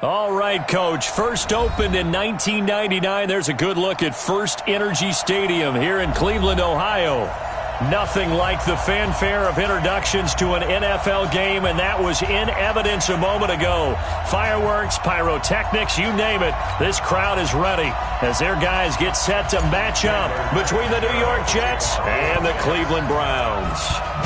All right, Coach. First opened in 1999. There's a good look at First Energy Stadium here in Cleveland, Ohio. Nothing like the fanfare of introductions to an NFL game, and that was in evidence a moment ago. Fireworks, pyrotechnics, you name it. This crowd is ready as their guys get set to match up between the New York Jets and the Cleveland Browns.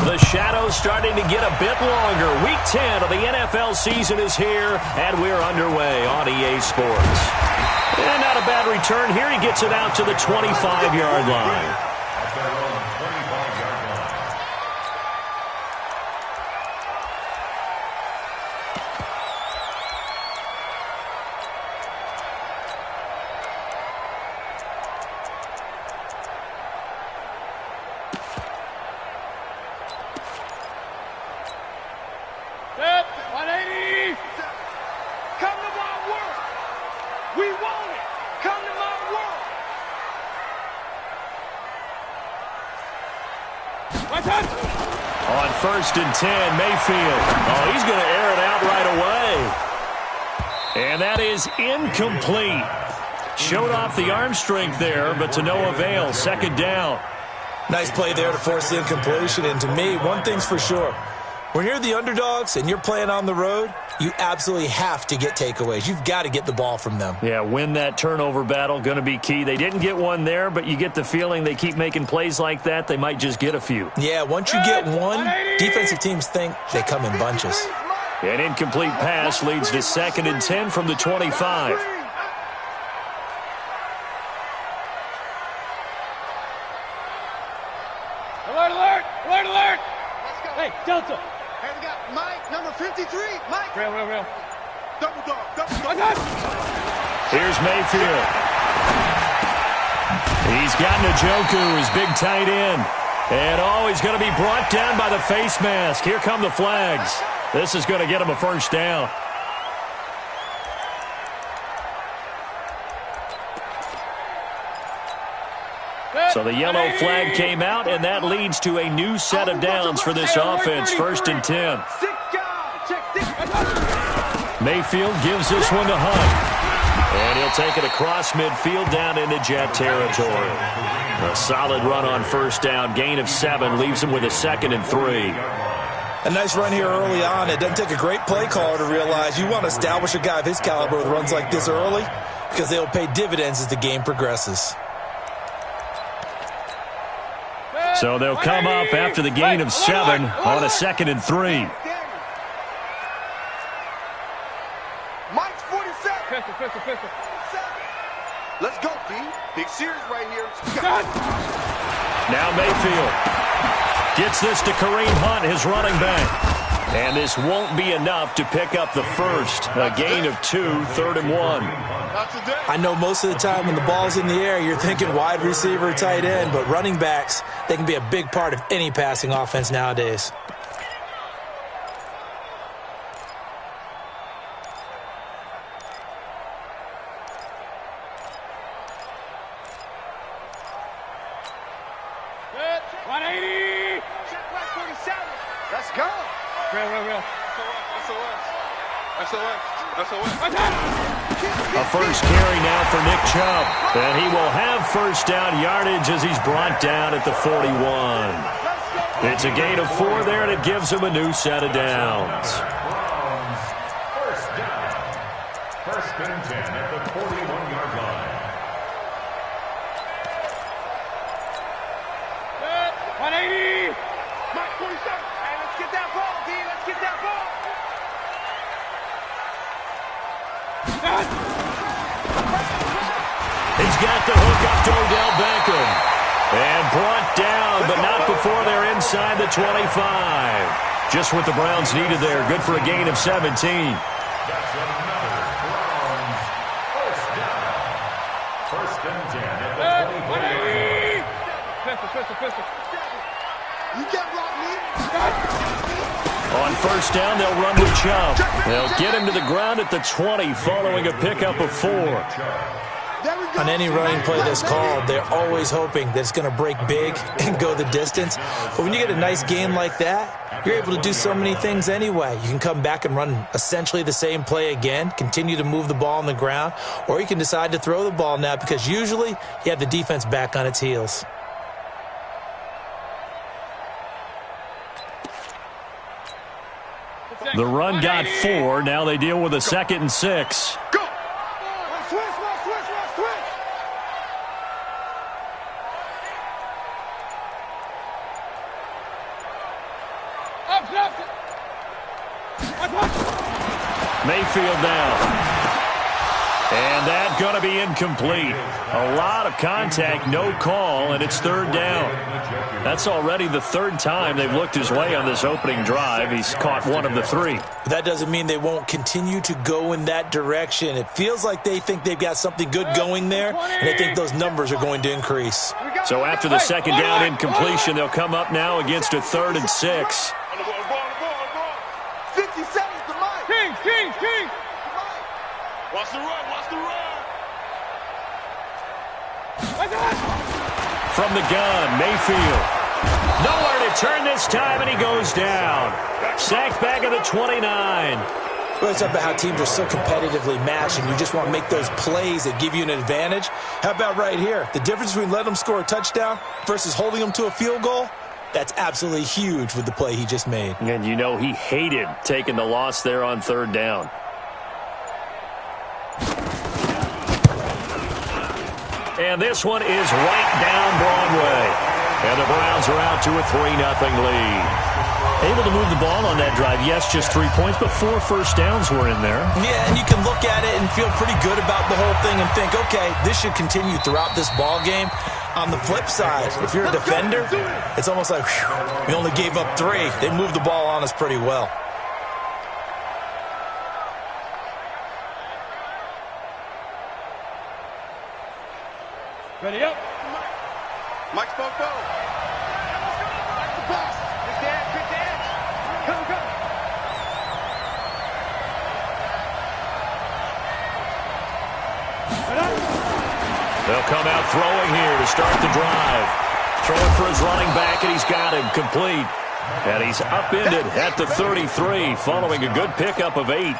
The shadows starting to get a bit longer. Week 10 of the NFL season is here, and we're underway on EA Sports. And not a bad return here. He gets it out to the 25-yard line. On 1st and 10, Mayfield. Oh, he's going to air it out right away. And that is incomplete. Showed off the arm strength there, but to no avail. 2nd down. Nice play there to force the incompletion. And to me, one thing's for sure. When you're the underdogs and you're playing on the road, you absolutely have to get takeaways. You've got to get the ball from them. Yeah, win that turnover battle, going to be key. They didn't get one there, but you get the feeling they keep making plays like that, they might just get a few. Yeah, once you get one, defensive teams think they come in bunches. An incomplete pass leads to 2nd and 10 from the 25. Alert, alert, alert, alert. Hey, Delta. Hey, we got Mike, number 53. Mike. Real. Double dog, double dog. Here's Mayfield. He's got Njoku, his big tight end. And, he's going to be brought down by the face mask. Here come the flags. This is going to get him a 1st down. So the yellow flag came out, and that leads to a new set of downs for this offense. 1st and 10. Mayfield gives this one to Hunt. And he'll take it across midfield down into Jet territory. A solid run on 1st down. Gain of 7 leaves him with a 2nd and 3. A nice run here early on. It doesn't take a great play caller to realize you want to establish a guy of his caliber with runs like this early because they'll pay dividends as the game progresses. So they'll come up after the gain of 7 on a 2nd and 3. Mike's 47. Pistol. Let's go, D. Big series right here. Now Mayfield gets this to Kareem Hunt, his running back. And this won't be enough to pick up the first. A gain of 2, 3rd and 1. I know most of the time when the ball's in the air, you're thinking wide receiver, tight end, but running backs, they can be a big part of any passing offense nowadays. Let's go. Real. A first carry now for Nick Chubb. And he will have 1st down yardage as he's brought down at the 41. It's a gain of 4 there, and it gives him a new set of downs. 1st down. 1st and 10 at the 41-yard line. 180. Mike 47. Hey, let's get that ball, D. Let's get that ball. He's got the hook up to Odell Beckham. And brought down, but not before they're inside the 25. Just what the Browns needed there. Good for a gain of 17. That's another Browns 1st down. 1st and 10 at the 24-yard line. Pistol. You get blocked, me. On 1st down, they'll run with Chubb. They'll get him to the ground at the 20 following a pickup of 4. There we On any running play that's called, they're always hoping that it's going to break big and go the distance. But when you get a nice game like that, you're able to do so many things anyway. You can come back and run essentially the same play again, continue to move the ball on the ground, or you can decide to throw the ball now because usually you have the defense back on its heels. The run got 4. Now they deal with a 2nd and 6. Go! Switch! Mayfield down. And that's going to be incomplete. A lot of contact, no call, and it's 3rd down. That's already the 3rd time they've looked his way on this opening drive. He's caught 1 of the 3. But that doesn't mean they won't continue to go in that direction. It feels like they think they've got something good going there, and they think those numbers are going to increase. So after the 2nd down incompletion, they'll come up now against a 3rd and 6. 50 seconds to Mike. King. Watch the run. From the gun, Mayfield. Nowhere to turn this time, and he goes down. Sacked back at the 29. Well, it's about how teams are so competitively matched, and you just want to make those plays that give you an advantage. How about right here? The difference between letting them score a touchdown versus holding them to a field goal? That's absolutely huge with the play he just made. And you know he hated taking the loss there on 3rd down. And this one is right down Broadway. And the Browns are out to a 3-0 lead. Able to move the ball on that drive. Yes, just 3 points, but 4 first downs were in there. Yeah, and you can look at it and feel pretty good about the whole thing and think, okay, this should continue throughout this ball game. On the flip side, if you're a defender, it's almost like, whew, we only gave up 3. They moved the ball on us pretty well. Ready up. Mike spoke go. That's the pass. Good dance. Come. They'll come out throwing here to start the drive. Throwing for his running back, and he's got him complete. And he's upended at the 33, following a good pickup of 8.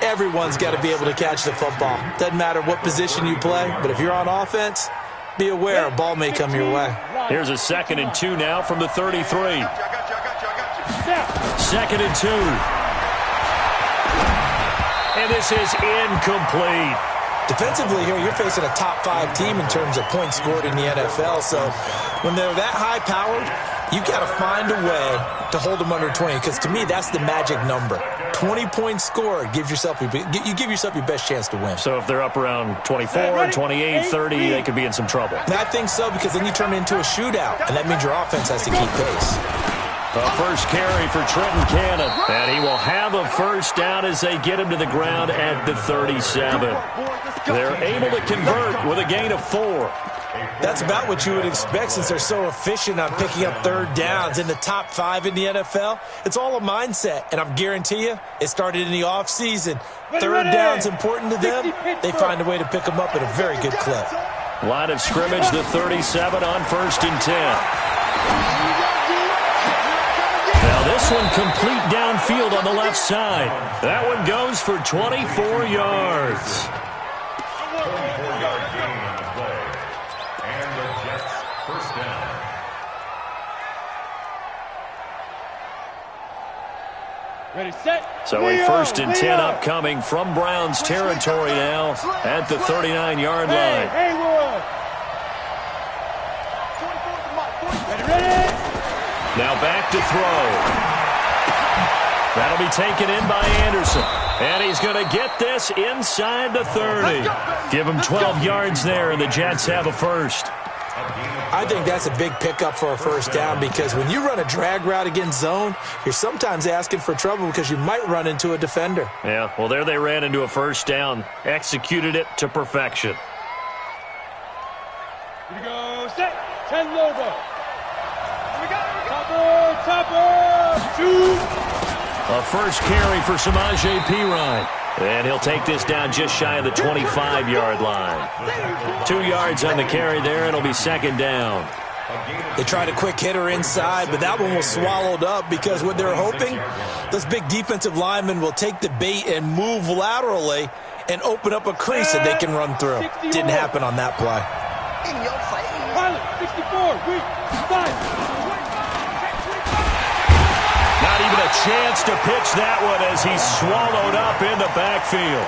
Everyone's got to be able to catch the football. Doesn't matter what position you play, but if you're on offense, be aware a ball may come your way. Here's a 2nd and 2 now from the 33. I got you. 2nd and 2. And this is incomplete. Defensively here, you're facing a top 5 team in terms of points scored in the NFL. So when they're that high-powered, you've got to find a way to hold them under 20. Because to me, that's the magic number. 20 points scored gives yourself you give yourself your best chance to win. So if they're up around 24, 28, 30, they could be in some trouble. And I think so, because then you turn it into a shootout, and that means your offense has to keep pace. A first carry for Trenton Cannon. And he will have a first down as they get him to the ground at the 37. They're able to convert with a gain of 4. That's about what you would expect since they're so efficient on picking up 3rd downs in the top 5 in the NFL. It's all a mindset, and I guarantee you it started in the offseason. 3rd down's important to them. They find a way to pick them up at a very good clip. Line of scrimmage, the 37 on 1st and 10. Now this one complete downfield on the left side. That one goes for 24 yards. 24-yard gain on the play. And the Jets first down. Ready, set. So a 1st and 10 upcoming from Browns territory now at the 39-yard line. Haywood. Ready. Now back to throw. That'll be taken in by Anderson. And he's going to get this inside the 30. Give him 12 yards there, and the Jets have a first. I think that's a big pickup for a first down, because when you run a drag route against zone, you're sometimes asking for trouble because you might run into a defender. Yeah, well, there they ran into a first down. Executed it to perfection. Here we go, set. 10 Lobo. Topper, shoot! A first carry for Samaje Perine. And he'll take this down just shy of the 25-yard line. 2 yards on the carry there. It'll be second down. They tried a quick hitter inside, but that one was swallowed up because what they're hoping, those big defensive linemen will take the bait and move laterally and open up a crease that they can run through. Didn't happen on that play. Pilot, 64, weak, 5. Not even a chance to pitch that one as he's swallowed up in the backfield.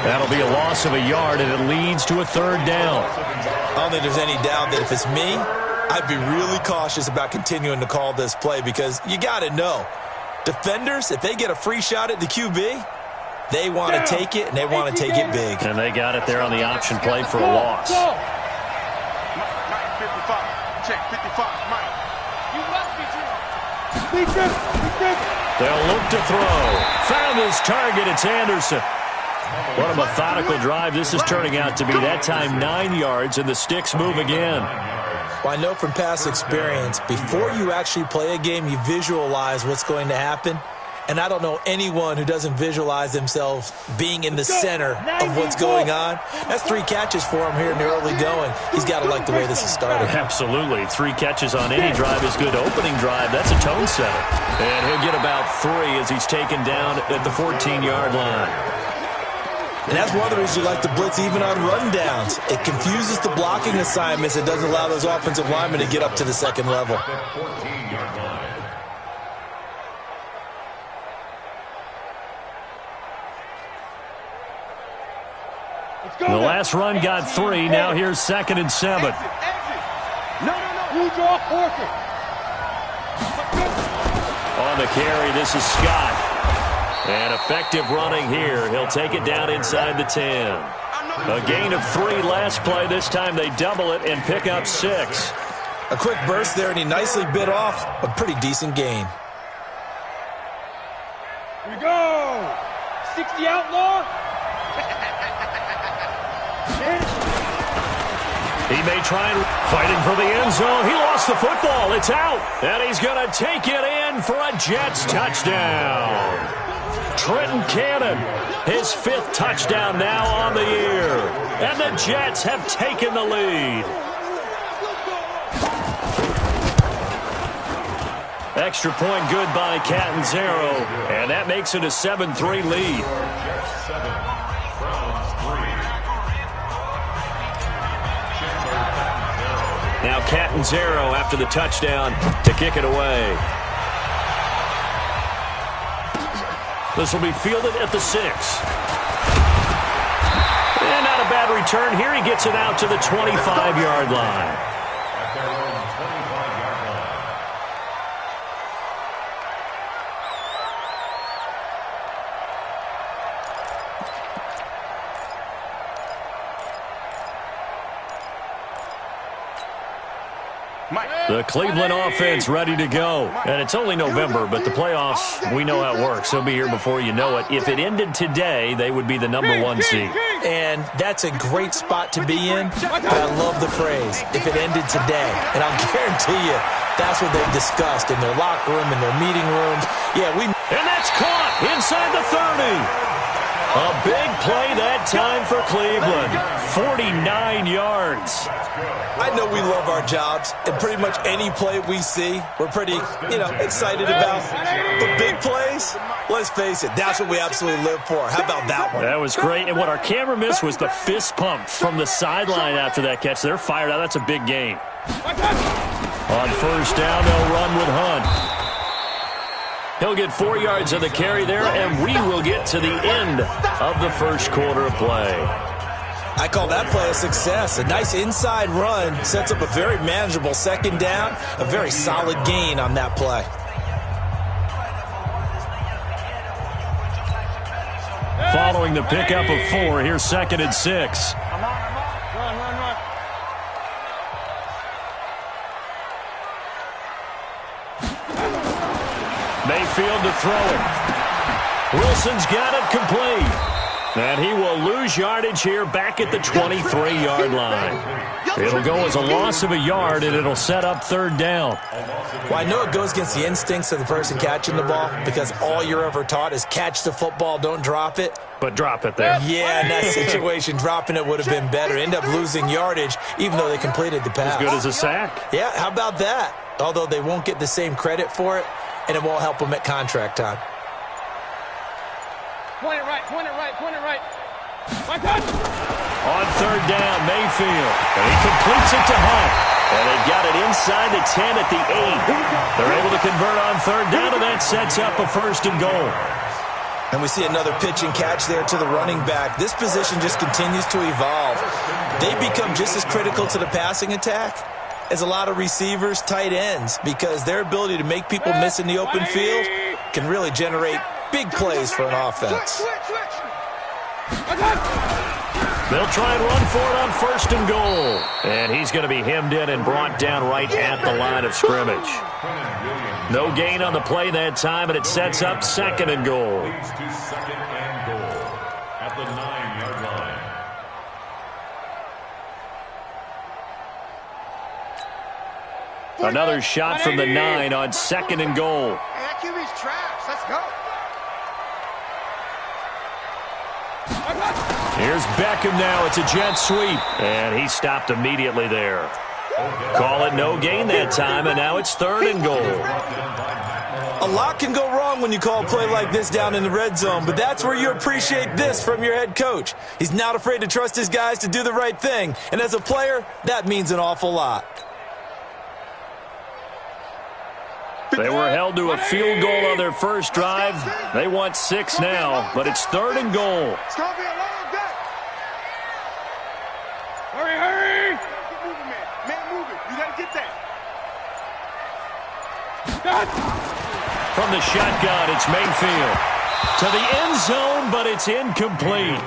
That'll be a loss of a yard, and it leads to a third down. I don't think there's any doubt that if it's me, I'd be really cautious about continuing to call this play because you got to know, defenders, if they get a free shot at the QB, they want to take it, and they want to take it big. And they got it there on the option play for a loss. Mike, 55. Check, 55, Mike. You must be true. They'll look to throw. Found his target. It's Anderson. What a methodical drive this is turning out to be. That time 9 yards, and the sticks move again. Well, I know from past experience, before you actually play a game, you visualize what's going to happen. And I don't know anyone who doesn't visualize themselves being in the center of what's going on. That's 3 catches for him here in the early going. He's got to like the way this is started. Absolutely. 3 catches on any drive is good. Opening drive, that's a tone setter. And he'll get about 3 as he's taken down at the 14-yard line. And that's one of the reasons you like to blitz even on run downs. It confuses the blocking assignments. It doesn't allow those offensive linemen to get up to the second level. The last run got 3. Now here's 2nd and 7. No. You draw Porker. On the carry, this is Scott. And effective running here. He'll take it down inside the 10. A gain of 3 last play. This time they double it and pick up 6. A quick burst there, and he nicely bit off a pretty decent gain. Here we go. 60 outlaw. He may try and fighting for the end zone. He lost the football. It's out. And he's going to take it in for a Jets touchdown. Trenton Cannon, his 5th touchdown now on the year. And the Jets have taken the lead. Extra point good by Catanzaro. And that makes it a 7-3 lead. Now Catanzaro after the touchdown to kick it away. This will be fielded at the 6. And not a bad return here. He gets it out to the 25-yard line. The Cleveland offense ready to go. And it's only November, but the playoffs, we know how it works. They'll be here before you know it. If it ended today, they would be the number 1 seed. And that's a great spot to be in, but I love the phrase, if it ended today. And I'll guarantee you, that's what they've discussed in their locker room, in their meeting rooms. And that's caught inside the 30. A big play that time for Cleveland. 49 yards. I know we love our jobs, and pretty much any play we see, we're pretty, excited about. But big plays, let's face it, that's what we absolutely live for. How about that one? That was great. And what our camera missed was the fist pump from the sideline after that catch. They're fired out. That's a big gain. On first down, they'll run with Hunt. He'll get 4 yards of the carry there, and we will get to the end of the first quarter of play. I call that play a success. A nice inside run sets up a very manageable second down, a very solid gain on that play. Following the pickup of 4, here's 2nd and 6. Run. Mayfield to throw it. Wilson's got it complete. And he will lose yardage here back at the 23-yard line. It'll go as a loss of a yard, and it'll set up 3rd down. Well, I know it goes against the instincts of the person catching the ball because all you're ever taught is catch the football, don't drop it. but drop it there. Yeah, in that situation, dropping it would have been better. End up losing yardage, even though they completed the pass. As good as a sack. Yeah, how about that? Although they won't get the same credit for it, and it won't help them at contract time. Point it right, point it right, point it right. My touch! On third down, Mayfield. And he completes it to Hunt. And they've got it inside the 10 at the 8. They're able to convert on third down, and that sets up a 1st and goal. And we see another pitch and catch there to the running back. This position just continues to evolve. They become just as critical to the passing attack as a lot of receivers, tight ends, because their ability to make people miss in the open field can really generate big plays for an offense. They'll try and run for it on 1st and goal. And he's going to be hemmed in and brought down right at the line of scrimmage. No gain on the play that time, and it sets up 2nd and goal. Leads to 2nd and goal at the 9-yard line. Another shot from the 9 on 2nd and goal. Hey, that QB's trash. Let's go. Here's Beckham now. It's a jet sweep. And he stopped immediately there. Call it no gain that time, and now it's 3rd and goal. A lot can go wrong when you call a play like this down in the red zone, but that's where you appreciate this from your head coach. He's not afraid to trust his guys to do the right thing, and as a player, that means an awful lot. They were held to a field goal on their first drive. They want 6 now, but it's 3rd and goal. It's going to be a long day. Hurry, hurry! Keep moving, man. Man, moving. You got to get that. From the shotgun, it's Mayfield. To the end zone, but it's incomplete.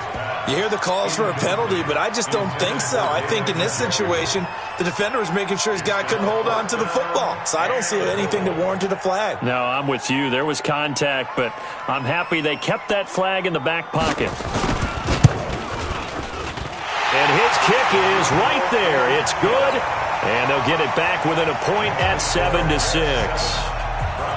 You hear the calls for a penalty, but I just don't think so. I think in this situation, the defender was making sure his guy couldn't hold on to the football. So I don't see anything that warranted a flag. No, I'm with you. There was contact, but I'm happy they kept that flag in the back pocket. And his kick is right there. It's good, and they'll get it back within a point at 7-6.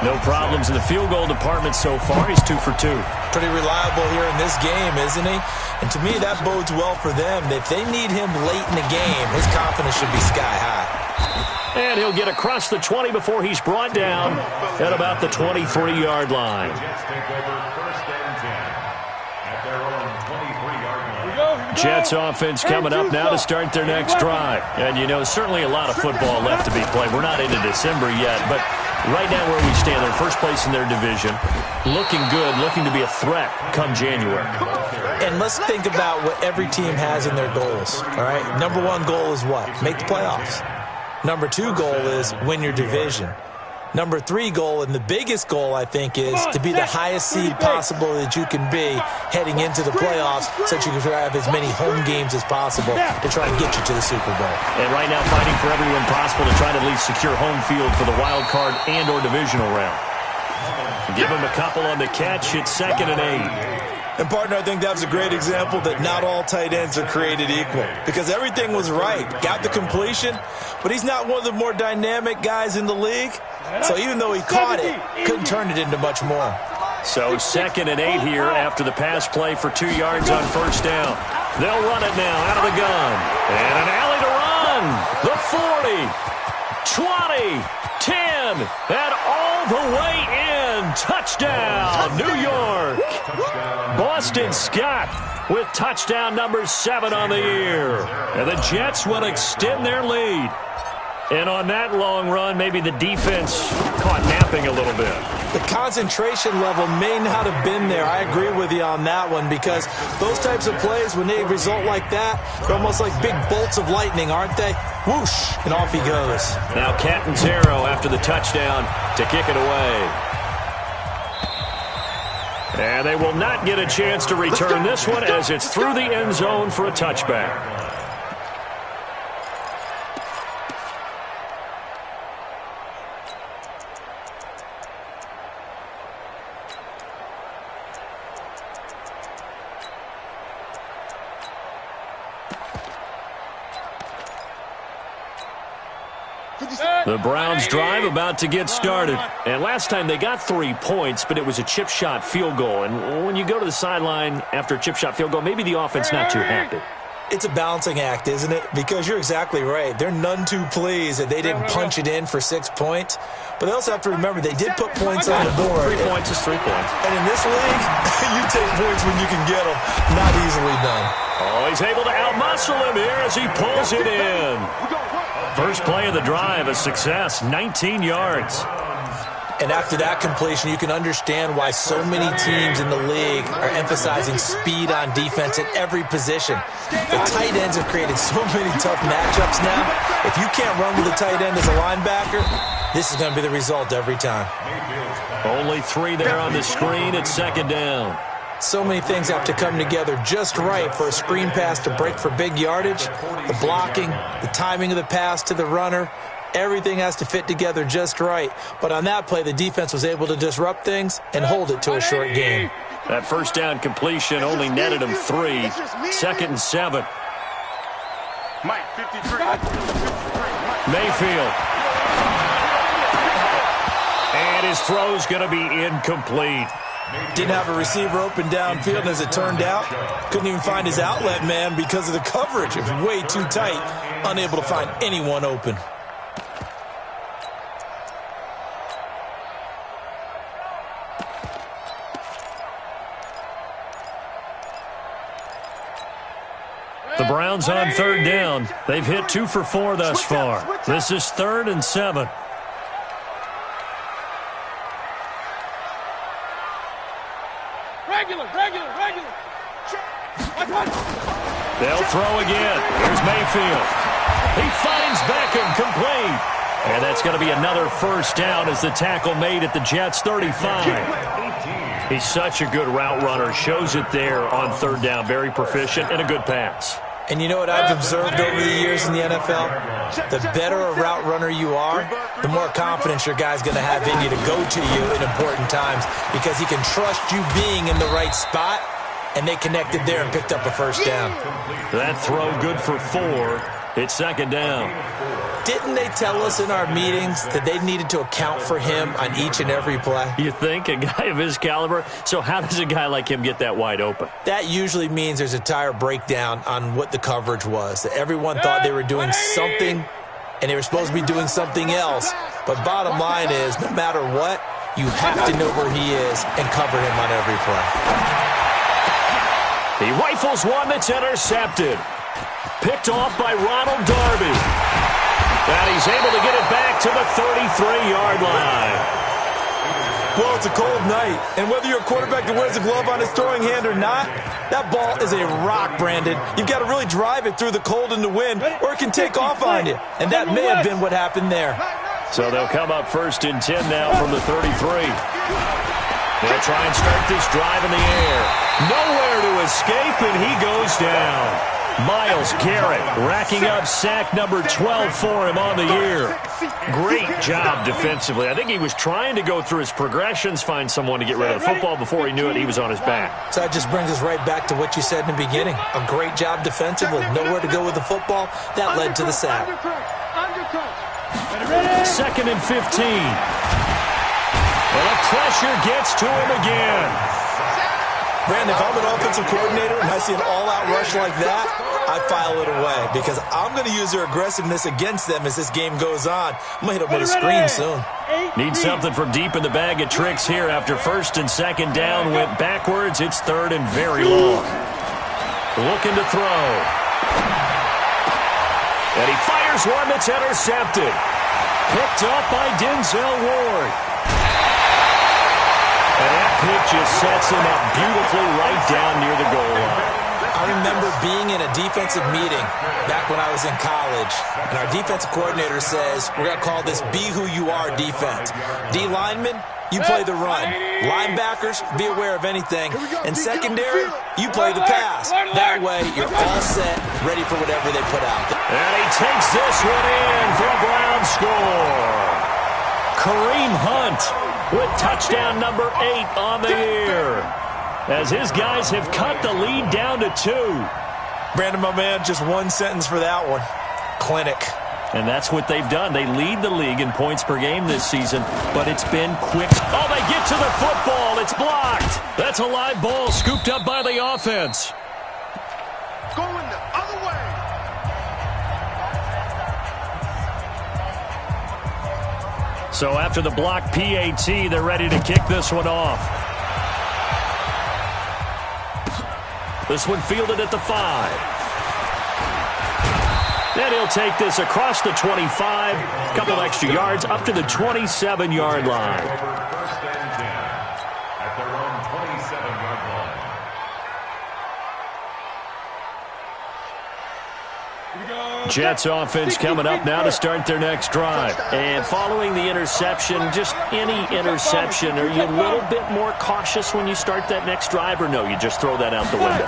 No problems in the field goal department so far. He's 2 for 2. Pretty reliable here in this game, isn't he? And to me, that bodes well for them. If they need him late in the game, his confidence should be sky high. And he'll get across the 20 before he's brought down at about the 23-yard line. Jets take over 1st and 10 at their own 23-yard line. Jets offense coming up now to start their next drive. And, you know, certainly a lot of football left to be played. We're not into December yet, but right now where we stand, they're first place in their division. Looking good, looking to be a threat come January. And let's think about what every team has in their goals, all right? Number 1 goal is what? Make the playoffs. Number 2 goal is win your division. Number 3 goal, and the biggest goal, I think, is to be the highest seed possible that you can be heading into the playoffs so that you can have as many home games as possible to try and get you to the Super Bowl. And right now fighting for every win possible to try to at least secure home field for the wild card and or divisional round. Give him a couple on the catch. It's 2nd and 8. And, partner, I think that was a great example that not all tight ends are created equal because everything was right. Got the completion, but he's not one of the more dynamic guys in the league. So even though he caught it, couldn't turn it into much more. So 2nd and 8 here after the pass play for 2 yards on 1st down. They'll run it now out of the gun. And an alley to run. The 40, 20, 10, and all the way in. Touchdown, New York. Boston Scott with touchdown number 7 on the year. And the Jets will extend their lead. And on that long run, maybe the defense caught napping a little bit. The concentration level may not have been there. I agree with you on that one because those types of plays, when they result like that, they're almost like big bolts of lightning, aren't they? Whoosh, and off he goes. Now Catanzaro after the touchdown to kick it away. And they will not get a chance to return this one as it's through the end zone for a touchback. For The Browns drive about to get started. And last time they got 3 points, but it was a chip shot field goal. And when you go to the sideline after a chip shot field goal, maybe the offense not too happy. It's a balancing act, isn't it? Because you're exactly right. They're none too pleased that they didn't punch it in for 6 points. But they also have to remember they did put points on the board. 3 points is 3 points. And in this league, you take points when you can get them. Not easily done. Oh, he's able to outmuscle him here as he pulls it in. First play of the drive, a success, 19 yards. And after that completion, you can understand why so many teams in the league are emphasizing speed on defense at every position. The tight ends have created so many tough matchups now. If you can't run with a tight end as a linebacker, this is going to be the result every time. Only 3 there on the screen at second down. So many things have to come together just right for a screen pass to break for big yardage. The blocking, the timing of the pass to the runner, everything has to fit together just right. But on that play, the defense was able to disrupt things and hold it to a short game. That first down completion only netted him 3. 2nd and 7. Mike, 53. Mayfield. And his throw's going to be incomplete. Didn't have a receiver open downfield, and as it turned out, couldn't even find his outlet man because of the coverage. It was way too tight, unable to find anyone open. The Browns on 3rd down. They've hit 2 for 4 thus far. This is 3rd and 7. Regular. They'll throw again. Here's Mayfield. He finds Beckham complete. And that's going to be another first down as the tackle made at the Jets' 35. He's such a good route runner. Shows it there on 3rd down. Very proficient and a good pass. And you know what I've observed over the years in the NFL? The better a route runner you are, the more confidence your guy's going to have in you to go to you in important times because he can trust you being in the right spot, and they connected there and picked up a first down. That throw good for 4. It's 2nd down. Didn't they tell us in our meetings that they needed to account for him on each and every play? You think? A guy of his caliber? So how does a guy like him get that wide open? That usually means there's a tire breakdown on what the coverage was. That everyone thought they were doing something, and they were supposed to be doing something else. But bottom line is, no matter what, you have to know where he is and cover him on every play. He rifles one that's intercepted. Picked off by Ronald Darby. And he's able to get it back to the 33-yard line. Well, it's a cold night, and whether you're a quarterback that wears a glove on his throwing hand or not, that ball is a rock, Brandon. You've got to really drive it through the cold and the wind, or it can take off on you. And that may have been what happened there. So they'll come up 1st and 10 now from the 33. They'll try and start this drive in the air. Nowhere to escape, and he goes down. Myles Garrett racking up sack number 12 for him on the year. Great job defensively. I think he was trying to go through his progressions, find someone to get rid of the football. Before he knew it, he was on his back. So that just brings us right back to what you said in the beginning. A great job defensively. Nowhere to go with the football. That led to the sack. 2nd and 15. And the pressure gets to him again. Brandon, if I'm an offensive coordinator and I see an all-out rush like that, I file it away because I'm going to use their aggressiveness against them as this game goes on. I'm going to hit them with a screen soon. Need something from deep in the bag of tricks here after 1st and 2nd down went backwards. It's 3rd and very long. Looking to throw. And he fires one that's intercepted. Picked up by Denzel Ward. And that pick just sets him up beautifully right down near the goal line. I remember being in a defensive meeting back when I was in college, and our defensive coordinator says, we're going to call this be who you are defense. D linemen, you play the run. Linebackers, be aware of anything. And secondary, you play the pass. That way, you're all set, ready for whatever they put out there. And he takes this one in for a Brown score. Kareem Hunt with touchdown number 8 on the year, as his guys have cut the lead down to 2. Brandon, my man, just one sentence for that one. Clinic. And that's what they've done. They lead the league in points per game this season, but it's been quick. Oh, they get to the football. It's blocked. That's a live ball scooped up by the offense. Going the other way. So after the block PAT, they're ready to kick this one off. This one fielded at the 5. Then he'll take this across the 25, a couple extra yards, up to the 27-yard line. First and 10 at their own 27-yard line. Jets offense coming up now to start their next drive. And following the interception, just any interception, are you a little bit more cautious when you start that next drive, or no, you just throw that out the window?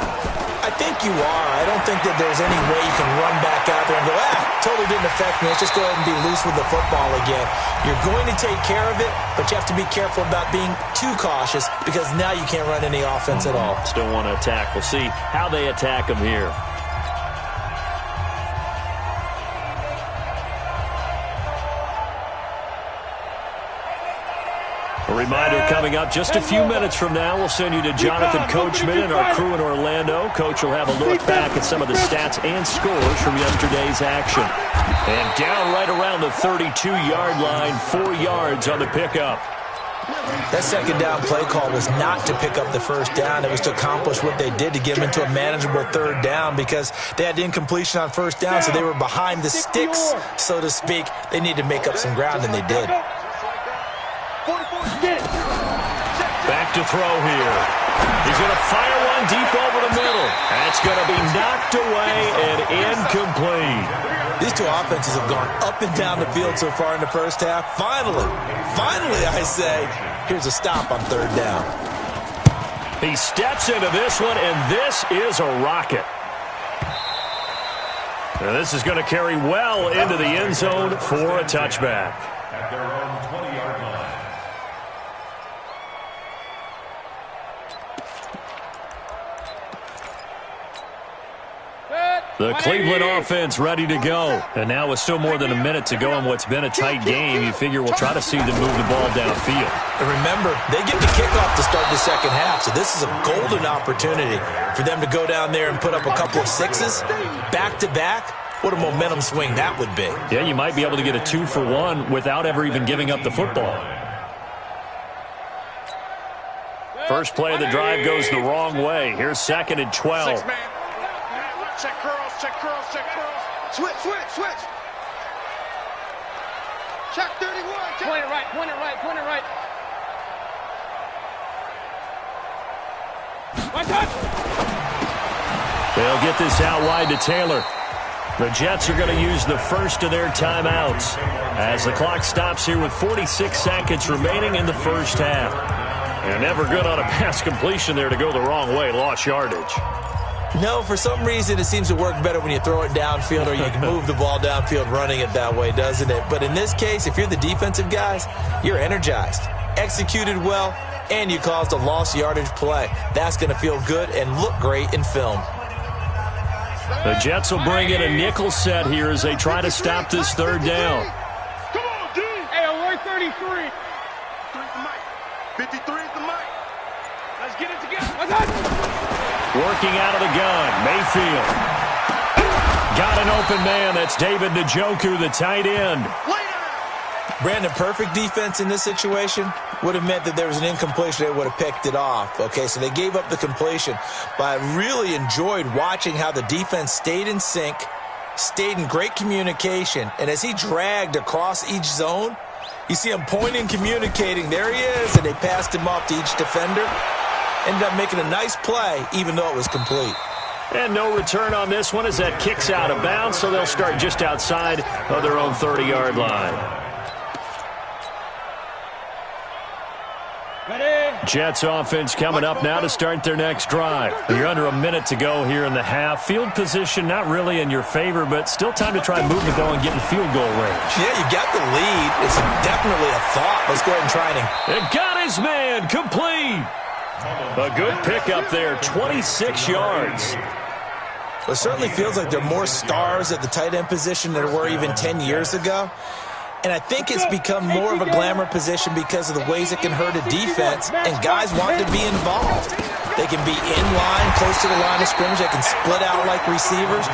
I think you are. I don't think that there's any way you can run back out there and go, totally didn't affect me. Let's just go ahead and be loose with the football again. You're going to take care of it, but you have to be careful about being too cautious because now you can't run any offense at all. Still want to attack. We'll see how they attack them here. A reminder coming up just a few minutes from now. We'll send you to Jonathan Coachman and our crew in Orlando. Coach will have a look back at some of the stats and scores from yesterday's action. And down right around the 32-yard line, 4 yards on the pickup. That second down play call was not to pick up the first down. It was to accomplish what they did, to get them into a manageable third down because they had incompletion on first down, so they were behind the sticks, so to speak. They needed to make up some ground, and they did. Back to throw here. He's going to fire one deep over the middle. That's going to be knocked away and incomplete. These two offenses have gone up and down the field so far in the first half. Finally, I say, here's a stop on third down. He steps into this one, and this is a rocket. Now this is going to carry well into the end zone for a touchback. At their own 20-yard line. The Cleveland offense ready to go. And now with still more than a minute to go in what's been a tight game, you figure we'll try to see them move the ball downfield. And remember, they get the kickoff to start the second half, so this is a golden opportunity for them to go down there and put up a couple of sixes back-to-back. What a momentum swing that would be. Yeah, you might be able to get a 2-for-1 without ever even giving up the football. First play of the drive goes the wrong way. Here's 2nd and 12. Check curls, check curls, check curls. Switch, switch, switch. Check 31. Check. Point it right, point it right, point it right. One touch. They'll get this out wide to Taylor. The Jets are going to use the first of their timeouts as the clock stops here with 46 seconds remaining in the first half. And never good on a pass completion there to go the wrong way. Lost yardage. No, for some reason it seems to work better when you throw it downfield or you can move the ball downfield running it that way, doesn't it? But in this case, if you're the defensive guys, you're energized, executed well, and you caused a lost yardage play. That's going to feel good and look great in film. The Jets will bring in a nickel set here as they try to stop this third down. Come on, D. Hey, alert 33. 53 is the mic. Let's get it together. Let's go. Working out of the gun, Mayfield. Got an open man. That's David Njoku, the tight end. Brandon, perfect defense in this situation would have meant that there was an incompletion. They would have picked it off. Okay, so they gave up the completion. But I really enjoyed watching how the defense stayed in sync, stayed in great communication. And as he dragged across each zone, you see him pointing, communicating. There he is, and they passed him off to each defender. Ended up making a nice play, even though it was complete. And no return on this one as that kicks out of bounds, so they'll start just outside of their own 30-yard line. Jets offense coming up now to start their next drive. You're under a minute to go here in the half. Field position not really in your favor, but still time to try and move the ball and get in field goal range. Yeah, you got the lead. It's definitely a thought. Let's go ahead and try it. And got his man complete. A good pickup there, 26 yards. It certainly feels like there are more stars at the tight end position than there were even 10 years ago. And I think it's become more of a glamour position because of the ways it can hurt a defense, and guys want to be involved. They can be in line, close to the line of scrimmage. They can split out like receivers.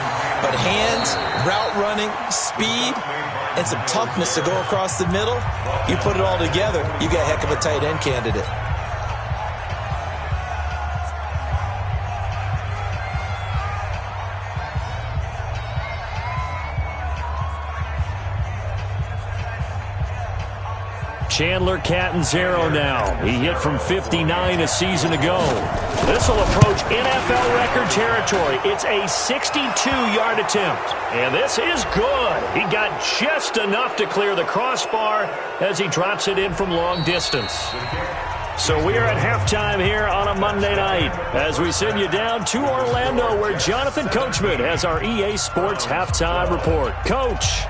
But hands, route running, speed, and some toughness to go across the middle, you put it all together, you got a heck of a tight end candidate. Chandler Catanzaro now. He hit from 59 a season ago. This will approach NFL record territory. It's a 62-yard attempt. And this is good. He got just enough to clear the crossbar as he drops it in from long distance. So we are at halftime here on a Monday night as we send you down to Orlando where Jonathan Coachman has our EA Sports halftime report. Coach.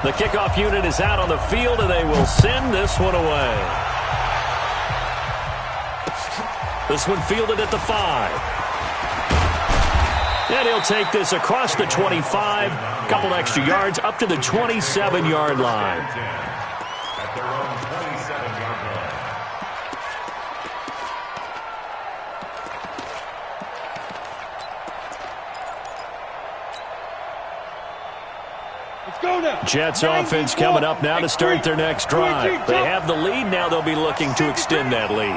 The kickoff unit is out on the field, and they will send this one away. This one fielded at the 5. And he'll take this across the 25, a couple extra yards, up to the 27-yard line. At their own 27-yard line. Jets offense coming up now to start their next drive. They have the lead now. They'll be looking to extend that lead.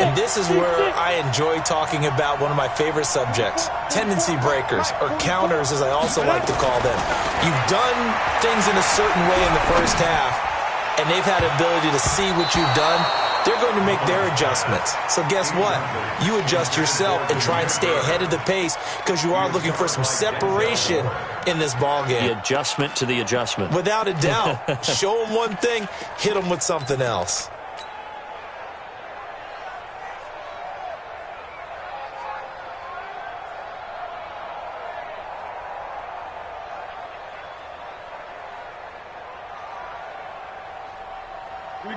And this is where I enjoy talking about one of my favorite subjects, tendency breakers, or counters as I also like to call them. You've done things in a certain way in the first half, and they've had the ability to see what you've done. They're going to make their adjustments. So guess what? You adjust yourself and try and stay ahead of the pace because you are looking for some separation in this ball game. The adjustment to the adjustment. Without a doubt. Show them one thing, hit them with something else.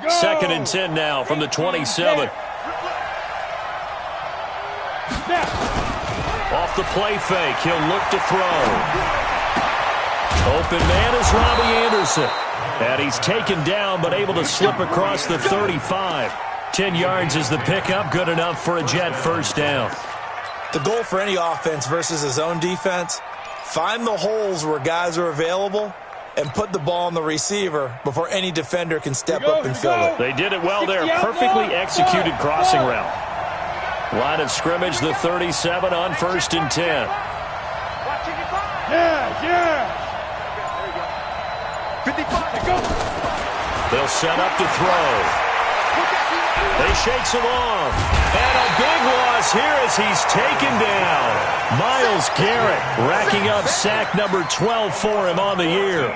Second and 10 now from the 27. Off the play fake, he'll look to throw. Open man is Robbie Anderson. And he's taken down but able to slip across the 35. 10 yards is the pickup, good enough for a Jet first down. The goal for any offense versus a zone defense, find the holes where guys are available and put the ball on the receiver before any defender can step up and fill it. They did it well there. Perfectly executed crossing route. Line of scrimmage, the 37 on 1st and 10. Yeah. 55, go. They'll set up to throw. They shakes him off. And a big loss here as he's taken down. Myles Garrett racking up sack number 12 for him on the year.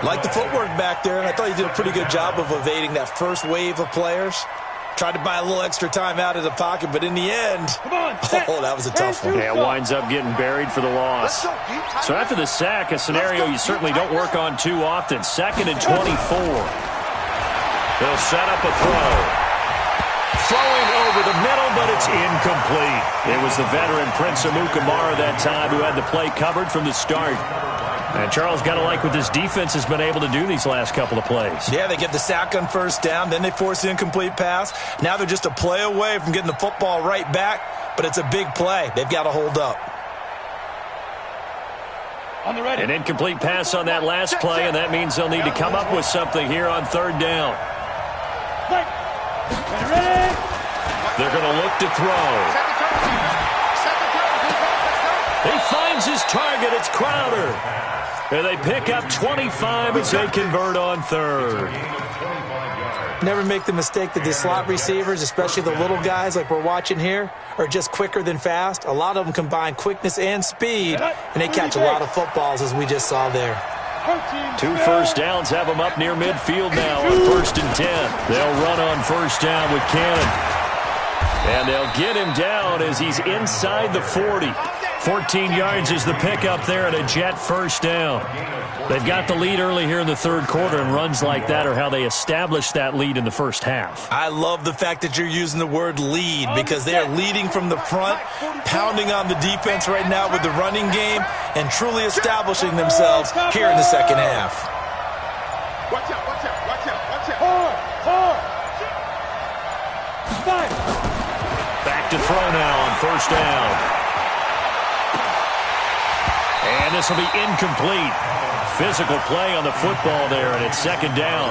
Like the footwork back there, I thought he did a pretty good job of evading that first wave of players. Tried to buy a little extra time out of the pocket, but in the end, that was a tough one. Yeah, winds up getting buried for the loss. So after the sack, a scenario you certainly don't work on too often. 2nd and 24. They'll set up a throw. Throwing over the middle, but it's incomplete. It was the veteran Prince Amukamara that time who had the play covered from the start. And Charles, got to like what this defense has been able to do these last couple of plays. Yeah, they get the sack on first down, then they force the incomplete pass. Now they're just a play away from getting the football right back, but it's a big play. They've got to hold up. An incomplete pass on that last play, and that means they'll need to come up with something here on 3rd down. They're going to look to throw. He finds his target. It's Crowder. And they pick up 25 as they convert on 3rd. Never make the mistake that the slot receivers, especially the little guys like we're watching here, are just quicker than fast. A lot of them combine quickness and speed, and they catch a lot of footballs as we just saw there. 2 first downs have them up near midfield now on 1st and 10. They'll run on first down with Cannon. And they'll get him down as he's inside the 40. 14 yards is the pickup there, and a Jet first down. They've got the lead early here in the third quarter, and runs like that are how they establish that lead in the first half. I love the fact that you're using the word lead because they are leading from the front, pounding on the defense right now with the running game, and truly establishing themselves here in the second half. Watch out, watch out, watch out, watch out. Four. Five. Back to throw now on first down. And this will be incomplete. Physical play on the football there, and it's second down.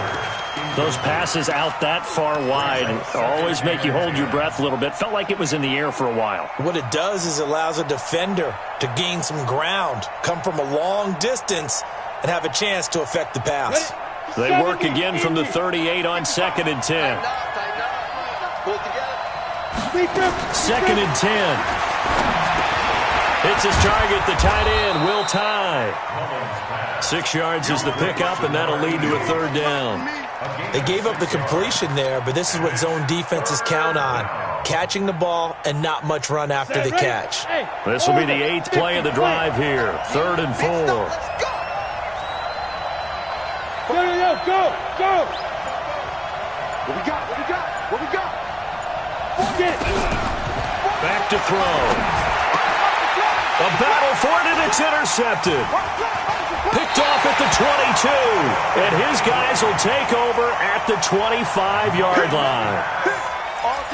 Those passes out that far wide always make you hold your breath a little bit. Felt like it was in the air for a while. What it does is it allows a defender to gain some ground, come from a long distance, and have a chance to affect the pass. They work again from the 38 on 2nd and 10. Second and 10. It's his target, the tight end, Will Tye. 6 yards is the pickup, and that'll lead to a third down. They gave up the completion there, but this is what zone defenses count on. Catching the ball and not much run after the catch. This will be the 8th play of the drive here. 3rd and 4. Go. What we got? Back to throw. A battle for it, and it's intercepted. Picked off at the 22. And his guys will take over at the 25-yard line.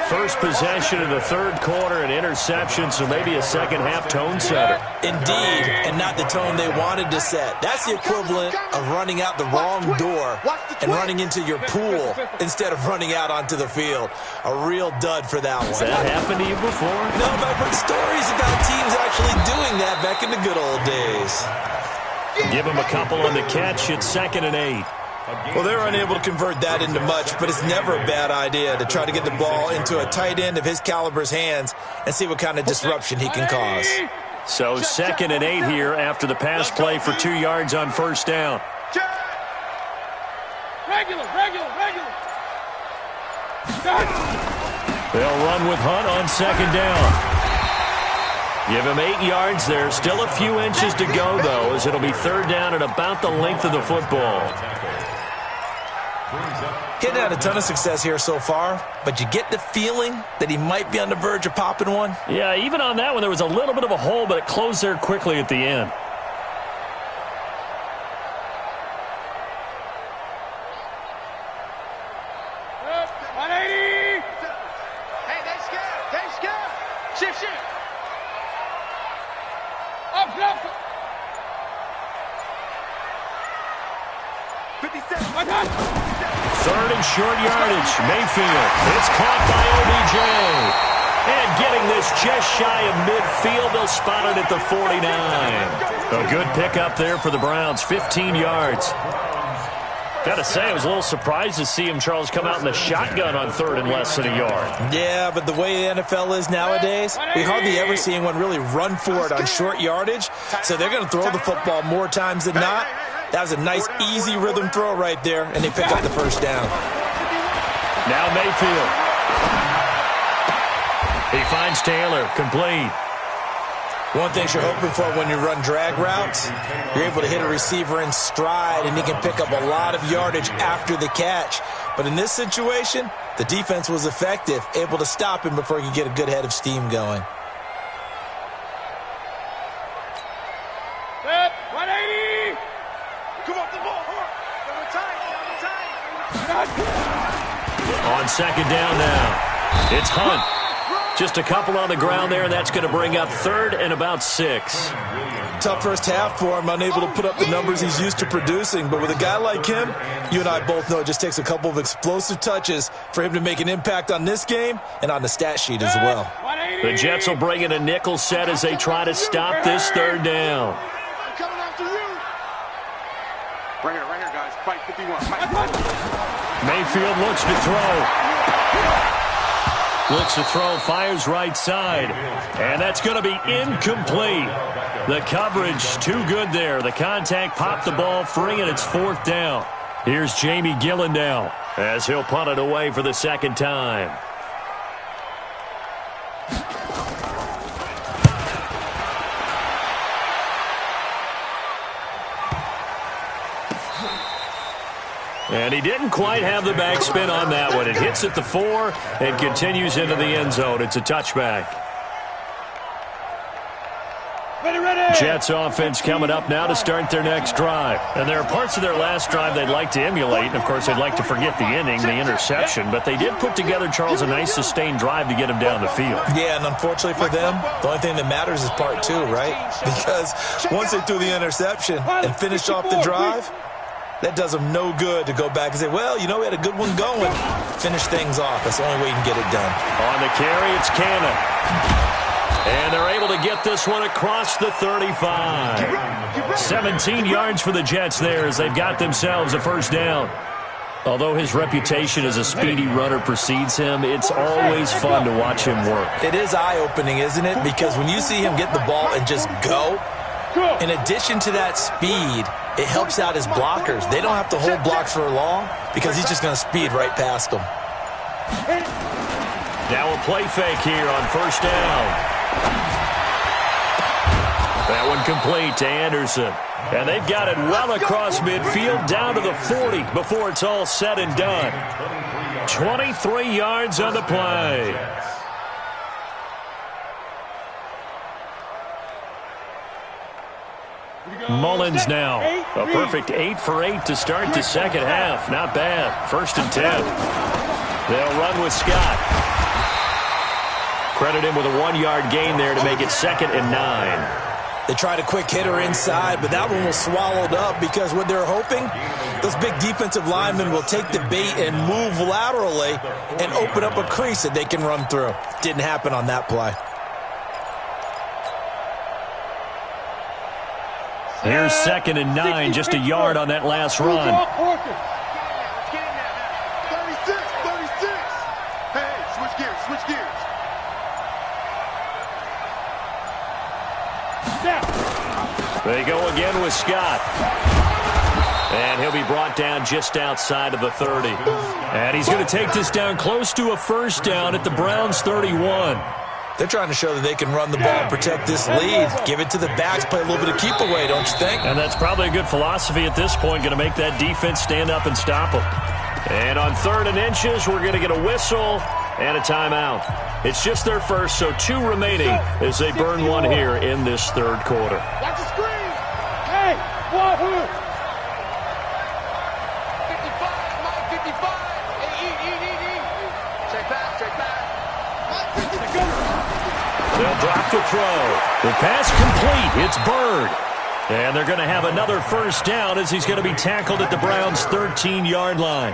First possession in the third quarter, an interception, so maybe a second-half tone setter. Indeed, and not the tone they wanted to set. That's the equivalent of running out the wrong door and running into your pool instead of running out onto the field. A real dud for that one. Has that happened to you before? No, but I've heard stories about teams actually doing that back in the good old days. Give him a couple on the catch. It's 2nd and 8. Well, they're unable to convert that into much, but it's never a bad idea to try to get the ball into a tight end of his caliber's hands and see what kind of disruption he can cause. So 2nd and 8 here after the pass play for 2 yards on first down. Regular. They'll run with Hunt on 2nd down. Give him 8 yards there. Still a few inches to go, though, as it'll be third down at about the length of the football. Getting had a ton of success here so far, but you get the feeling that he might be on the verge of popping one. Yeah, even on that one, there was a little bit of a hole, but it closed there quickly at the end. Hey, they scared. Shift. Up. 57. Third and short yardage. Mayfield. It's caught by OBJ. And getting this just shy of midfield. They'll spot it at the 49. A good pickup there for the Browns. 15 yards. Got to say, I was a little surprised to see him, Charles, come out in the shotgun on third and less than a yard. Yeah, but the way the NFL is nowadays, we hardly ever see anyone really run for it on short yardage. So they're going to throw the football more times than not. That was a nice, easy rhythm throw right there, and they pick up the first down. Now Mayfield. He finds Taylor, complete. One thing you're hoping for when you run drag routes, you're able to hit a receiver in stride, and he can pick up a lot of yardage after the catch. But in this situation, the defense was effective, able to stop him before he could get a good head of steam going. 180. Come off the ball. Double time. On second down now, it's Hunt. Just a couple on the ground there, and that's going to bring up third and about 6. Tough first half for him, unable to put up the numbers he's used to producing. But with a guy like him, you and I both know it just takes a couple of explosive touches for him to make an impact on this game and on the stat sheet as well. The Jets will bring in a nickel set as they try to stop this third down. I'm coming after you. Right here, guys. Fight 51. Mayfield looks to throw. Looks to throw, fires right side. And that's going to be incomplete. The coverage too good there. The contact popped the ball free, and it's fourth down. Here's Jamie Gillen now as he'll punt it away for the second time. And he didn't quite have the backspin on that one. It hits at the 4 and continues into the end zone. It's a touchback. Jets offense coming up now to start their next drive. And there are parts of their last drive they'd like to emulate. And, of course, they'd like to forget the inning, the interception. But they did put together, Charles, a nice sustained drive to get him down the field. Yeah, and unfortunately for them, the only thing that matters is part 2, right? Because once they threw the interception and finished off the drive, that does them no good to go back and say, well, you know, we had a good one going. Finish things off. That's the only way you can get it done. On the carry, it's Cannon. And they're able to get this one across the 35. 17 yards for the Jets there as they've got themselves a first down. Although his reputation as a speedy runner precedes him, it's always fun to watch him work. It is eye-opening, isn't it? Because when you see him get the ball and just go, in addition to that speed, it helps out his blockers. They don't have to hold blocks for long because he's just going to speed right past them. Now a play fake here on first down. That one complete to Anderson. And they've got it well across midfield down to the 40 before it's all said and done. 23 yards on the play. Mullins now. A perfect 8 for 8 to start the second half. Not bad. 1st and 10. They'll run with Scott. Credit him with a 1-yard gain there to make it 2nd and 9. They tried a quick hitter inside, but that one was swallowed up because what they're hoping, those big defensive linemen will take the bait and move laterally and open up a crease that they can run through. Didn't happen on that play. Here's 2nd and 9, just a yard on that last run. 36. Hey, switch gears. They go again with Scott. And he'll be brought down just outside of the 30. And he's going to take this down close to a first down at the Browns' 31. They're trying to show that they can run the ball and protect this lead. Give it to the backs, play a little bit of keep away, don't you think? And that's probably a good philosophy at this point, going to make that defense stand up and stop them. And on 3rd and inches, we're going to get a whistle and a timeout. It's just their first, so 2 remaining as they burn one here in this 3rd quarter. Watch the screen. Hey, Wahoo. 55, Mike 55. Hey, Check back. They'll drop the throw. The pass complete. It's Bird. And they're going to have another first down as he's going to be tackled at the Browns' 13-yard line.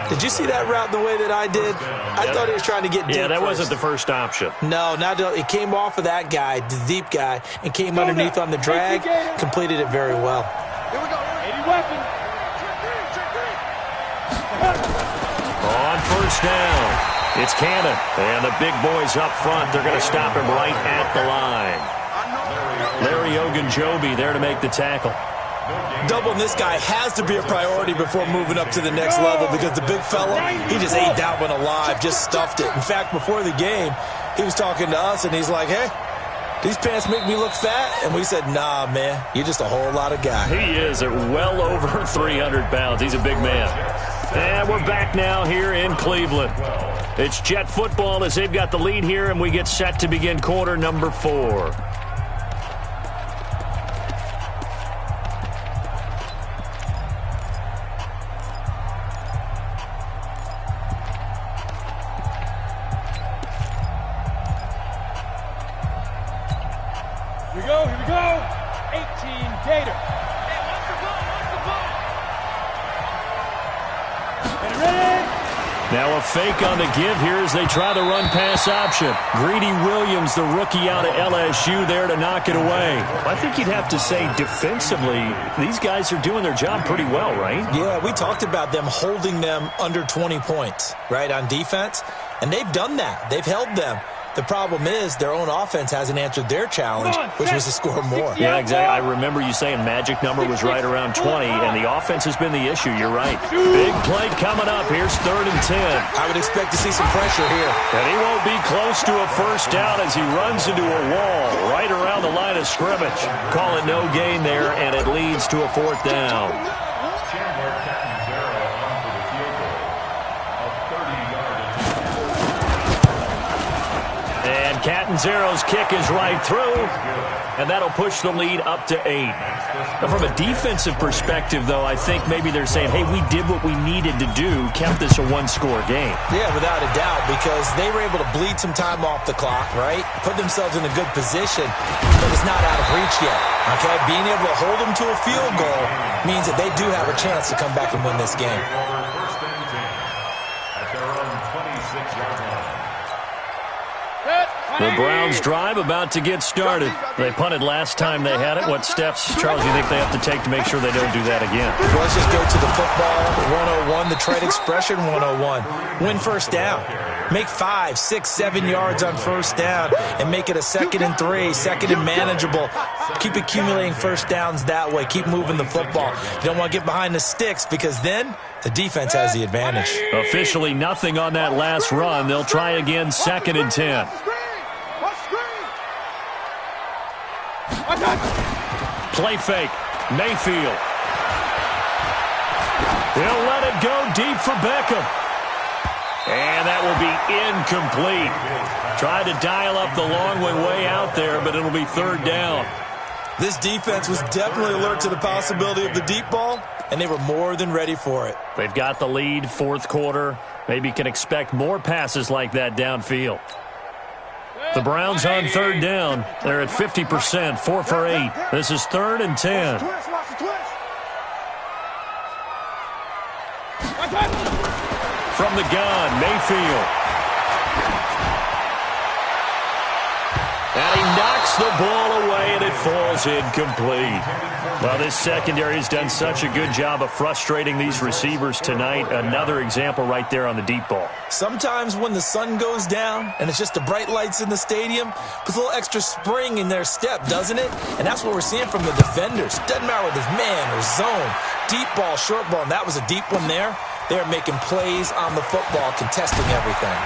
Did you see that route the way that I did? I thought he was trying to get deep. Yeah, that first. wasn't the first option. No, it came off of that guy, the deep guy, and came underneath on the drag, completed it very well. Here we go. 80 weapon. On first down, it's Cannon. And the big boys up front, they're going to stop him right at the line. Larry Ogunjobi there to make the tackle. Doubling this guy has to be a priority before moving up to the next level because the big fella, he just ate that one alive, just stuffed it. In fact, before the game, he was talking to us, and he's like, hey, these pants make me look fat? And we said, nah, man, you're just a whole lot of guy. He is at well over 300 pounds. He's a big man. And we're back now here in Cleveland. It's Jet football as they've got the lead here, and we get set to begin quarter number 4. Here we go. 18 Gator. Hey, watch the ball. Get ready. Now a fake on the give here as they try the run-pass option. Greedy Williams, the rookie out of LSU, there to knock it away. I think you'd have to say defensively, these guys are doing their job pretty well, right? Yeah, we talked about them holding them under 20 points, right, on defense. And they've done that. They've held them. The problem is their own offense hasn't answered their challenge, which was to score more. Yeah, exactly. I remember you saying magic number was right around 20, and the offense has been the issue. You're right. Big play coming up. Here's 3rd and 10. I would expect to see some pressure here. And he won't be close to a first down as he runs into a wall right around the line of scrimmage. Call it no gain there, and it leads to a 4th down. Catanzaro's kick is right through, and that'll push the lead up to 8. Now, from a defensive perspective, though, I think maybe they're saying, hey, we did what we needed to do, kept this a one-score game. Yeah, without a doubt, because they were able to bleed some time off the clock, right? Put themselves in a good position, but it's not out of reach yet, okay? Being able to hold them to a field goal means that they do have a chance to come back and win this game. First and 10 at their own 26-yard line. The Browns drive about to get started. They punted last time they had it. What steps, Charles, do you think they have to take to make sure they don't do that again? Well, let's just go to the football 101, the trade expression 101. Win first down. Make 5, 6, 7 yards on first down and make it a 2nd and 3, 2nd and manageable. Keep accumulating first downs that way. Keep moving the football. You don't want to get behind the sticks because then the defense has the advantage. Officially nothing on that last run. They'll try again, 2nd and 10. Play fake. Mayfield. He'll let it go deep for Beckham. And that will be incomplete. Tried to dial up the long one way out there, but it'll be 3rd down. This defense was definitely alert to the possibility of the deep ball, and they were more than ready for it. They've got the lead, 4th quarter. Maybe can expect more passes like that downfield. The Browns on 3rd down. They're at 50%, 4 for 8. This is 3rd and 10. From the gun, Mayfield. And he knocks the ball away, and it falls incomplete. Well, this secondary has done such a good job of frustrating these receivers tonight. Another example right there on the deep ball. Sometimes when the sun goes down and it's just the bright lights in the stadium, puts a little extra spring in their step, doesn't it? And that's what we're seeing from the defenders. Doesn't matter whether it's man or zone, deep ball, short ball, and that was a deep one there. They're making plays on the football, contesting everything.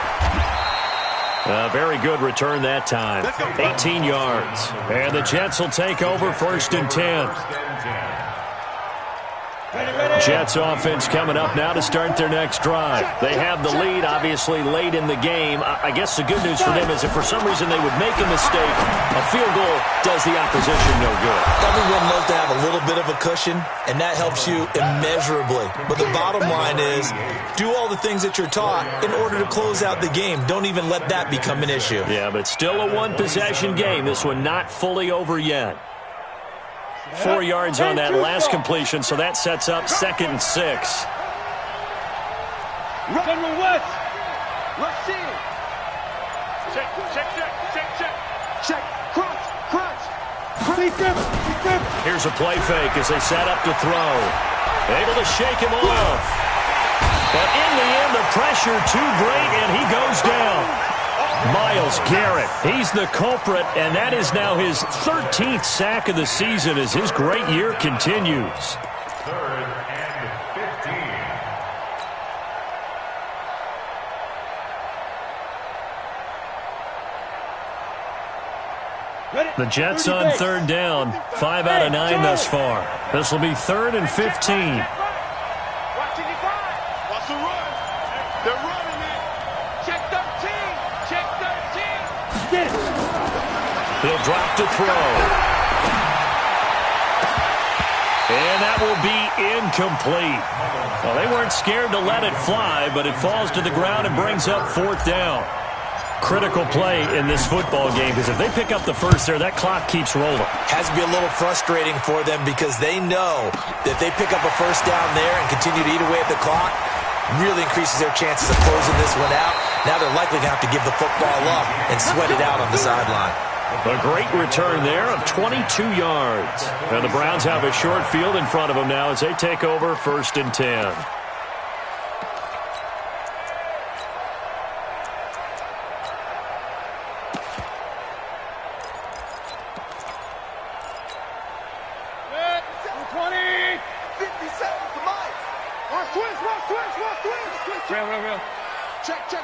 Very good return that time. 18 yards. And the Jets will take over 1st and 10. Jets offense coming up now to start their next drive. They have the lead, obviously, late in the game. I guess the good news for them is if for some reason they would make a mistake, a field goal does the opposition no good. Everyone loves to have a little bit of a cushion, and that helps you immeasurably. But the bottom line is, do all the things that you're taught in order to close out the game. Don't even let that become an issue. Yeah, but still a one-possession game. This one not fully over yet. 4 yards on that last completion, so that sets up 2nd and 6. General West. Let's see. Check. Check. Crunch. Here's a play fake as they set up to throw. Able to shake him off. But in the end, the pressure too great, and he goes down. Myles Garrett, he's the culprit, and that is now his 13th sack of the season as his great year continues. 3rd and 15. The Jets on 3rd down, 5 out of 9 thus far. This will be 3rd and 15. Watch the run. They're running it. Check 13. He'll drop to throw. And that will be incomplete. Well, they weren't scared to let it fly, but it falls to the ground and brings up 4th down. Critical play in this football game because if they pick up the first there, that clock keeps rolling. Has to be a little frustrating for them because they know that if they pick up a first down there and continue to eat away at the clock, really increases their chances of closing this one out. Now they're likely going to have to give the football up and sweat it out on the sideline. A great return there of 22 yards. And the Browns have a short field in front of them now as they take over 1st and 10.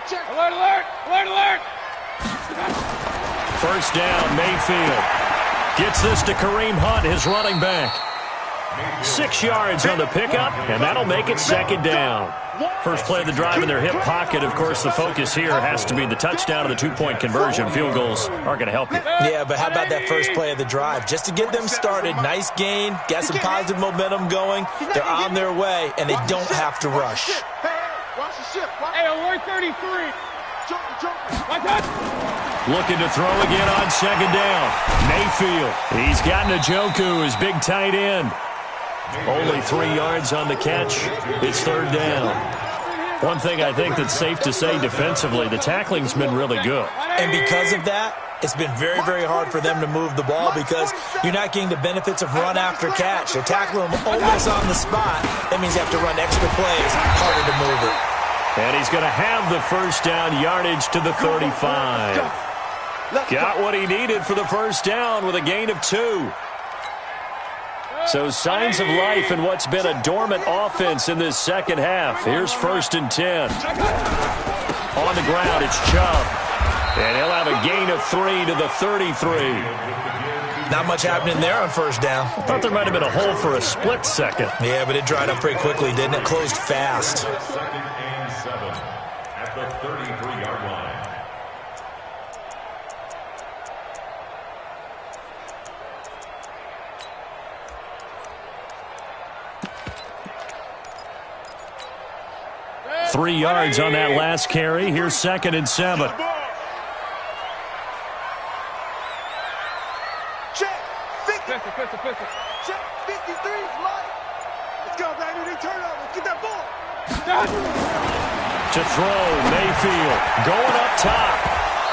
Check. Alert. First down, Mayfield. Gets this to Kareem Hunt, his running back. 6 yards on the pickup, and that'll make it second down. First play of the drive in their hip pocket. Of course, the focus here has to be the touchdown and the two-point conversion. Field goals aren't going to help you. Yeah, but how about that first play of the drive? Just to get them started, nice gain, got some positive momentum going. They're on their way, and they don't have to rush. Hey, alert 33. Looking to throw again on second down. Mayfield. He's got Njoku, his big tight end. Only 3 yards on the catch. It's third down. One thing I think that's safe to say defensively, the tackling's been really good. And because of that, it's been very, very hard for them to move the ball because you're not getting the benefits of run after catch. They're tackling them almost on the spot. That means you have to run extra plays, harder to move it. And he's going to have the first down, yardage to the 35. Got what he needed for the first down with a gain of 2. So signs of life in what's been a dormant offense in this second half. Here's 1st and 10. On the ground, it's Chubb. And he'll have a gain of 3 to the 33. Not much happening there on first down. I thought there might have been a hole for a split second. Yeah, but it dried up pretty quickly, didn't it? Closed fast. 2nd and 7 at the 33-yard line. Three yards on that last carry. Here's 2nd and 7. Check. 50. Check. 53 is mine. Let's go, baby. They turn over. Get that ball. To throw, Mayfield going up top.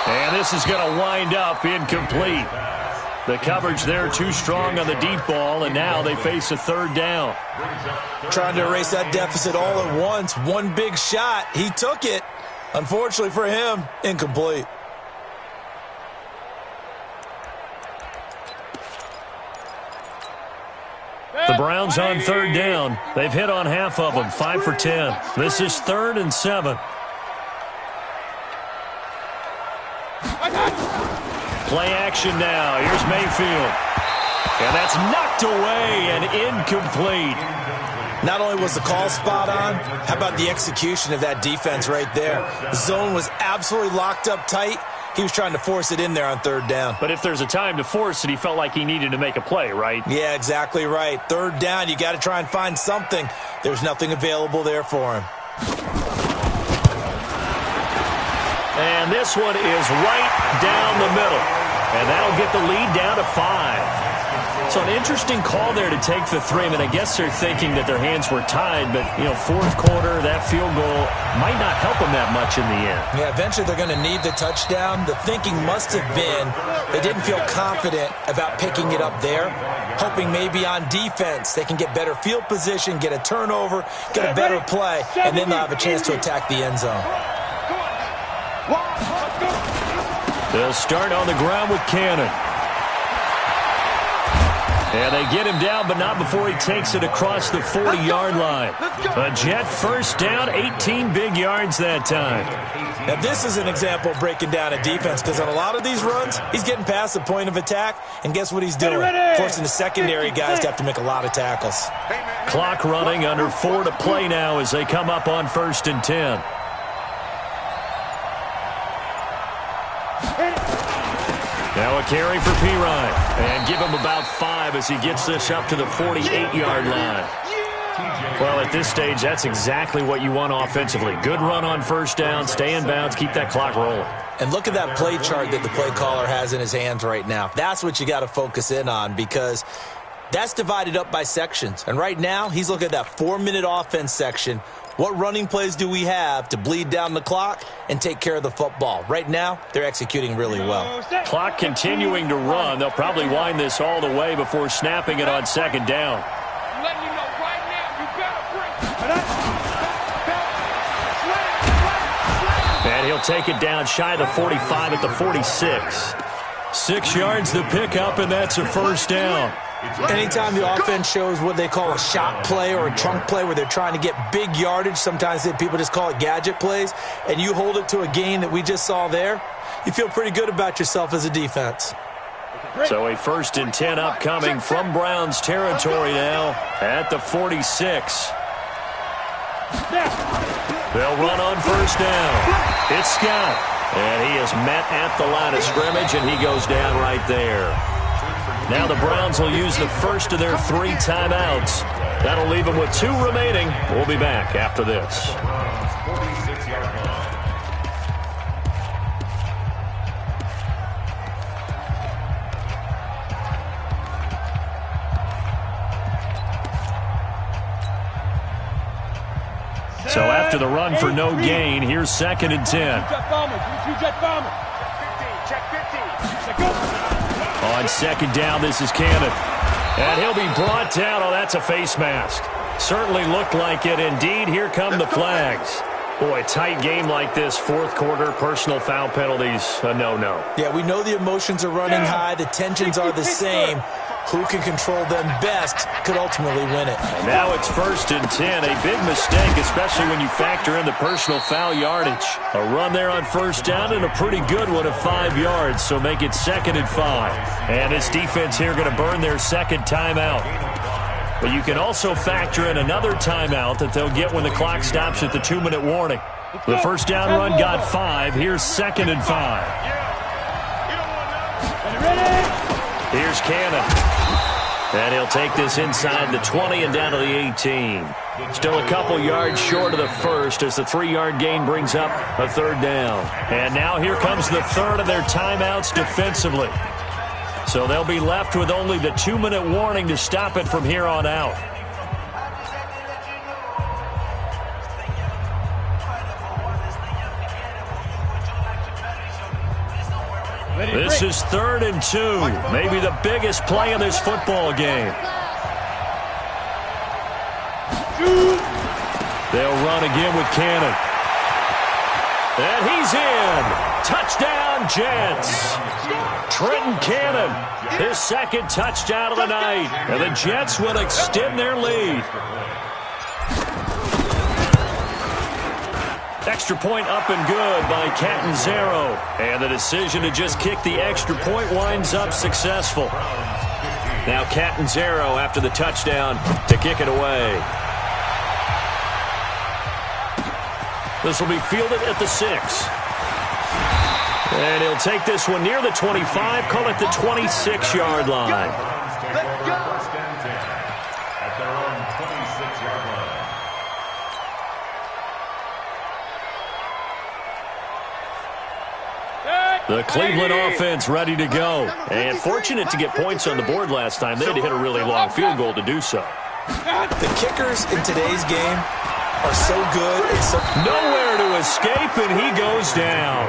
And this is going to wind up incomplete. The coverage there too strong on the deep ball, and now they face a third down. Trying to erase that deficit all at once. One big shot. He took it. Unfortunately for him, incomplete. The Browns on third down. They've hit on half of them, 5 for 10. This is 3rd and 7. Play action now. Here's Mayfield. And that's knocked away and incomplete. Not only was the call spot on, how about the execution of that defense right there? The zone was absolutely locked up tight. He was trying to force it in there on third down. But if there's a time to force it, he felt like he needed to make a play, right? Yeah, exactly right. Third down, you got to try and find something. There's nothing available there for him. And this one is right down the middle. And that'll get the lead down to 5. So an interesting call there to take the 3. I mean, I guess they're thinking that their hands were tied, but, you know, fourth quarter, that field goal might not help them that much in the end. Yeah, eventually they're going to need the touchdown. The thinking must have been they didn't feel confident about picking it up there, hoping maybe on defense they can get better field position, get a turnover, get a better play, and then they'll have a chance to attack the end zone. They'll start on the ground with Cannon. And they get him down, but not before he takes it across the 40-yard line. A Jet first down, 18 big yards that time. Now, this is an example of breaking down a defense because on a lot of these runs, he's getting past the point of attack, and guess what he's doing? Forcing the secondary guys to have to make a lot of tackles. Clock running, under 4 to play now as they come up on 1st and 10. Now a carry for Pirine. And give him about 5 as he gets this up to the 48-yard line. Well, at this stage, that's exactly what you want offensively. Good run on first down, stay in bounds, keep that clock rolling. And look at that play chart that the play caller has in his hands right now. That's what you got to focus in on because that's divided up by sections. And right now, he's looking at that 4-minute offense section. What running plays do we have to bleed down the clock and take care of the football? Right now, they're executing really well. Clock continuing to run. They'll probably wind this all the way before snapping it on second down. I'm letting you know right now, you better break. And he'll take it down shy of the 45 at the 46. 6 yards the pickup, and that's a first down. Anytime the offense shows what they call a shot play or a trunk play where they're trying to get big yardage, sometimes people just call it gadget plays, and you hold it to a gain that we just saw there, you feel pretty good about yourself as a defense. So a 1st and 10 upcoming from Browns territory now at the 46. They'll run on 1st down. It's Scott. And he is met at the line of scrimmage, and he goes down right there. Now the Browns will use the first of their 3 timeouts. That'll leave them with 2 remaining. We'll be back after this. So after the run for no gain, here's 2nd and 10. On 2nd down, this is Cannon. And he'll be brought down. Oh, that's a face mask. Certainly looked like it. Indeed, here come the flags. Boy, tight game like this, 4th quarter, personal foul penalties, a no-no. Yeah, we know the emotions are running high. The tensions are the same. Who can control them best could ultimately win it. And now it's 1st and 10. A big mistake, especially when you factor in the personal foul yardage. A run there on 1st down and a pretty good one of 5 yards, so make it 2nd and 5. And this defense here going to burn their 2nd timeout. But you can also factor in another timeout that they'll get when the clock stops at the 2-minute warning. The 1st down run got 5. Here's 2nd and 5. Here's Cannon. And he'll take this inside the 20 and down to the 18. Still a couple yards short of the first as the 3-yard gain brings up a 3rd down. And now here comes the 3rd of their timeouts defensively. So they'll be left with only the 2-minute warning to stop it from here on out. This is 3rd and 2. Maybe the biggest play of this football game. They'll run again with Cannon. And he's in. Touchdown, Jets. Trenton Cannon, his 2nd touchdown of the night. And the Jets will extend their lead. Extra point up and good by Catanzaro. And the decision to just kick the extra point winds up successful. Now Catanzaro after the touchdown to kick it away. This will be fielded at the 6. And he'll take this one near the 25, call it the 26-yard line. The Cleveland offense ready to go. And fortunate to get points on the board last time. They had to hit a really long field goal to do so. The kickers in today's game are so good. It's so nowhere to escape, and he goes down.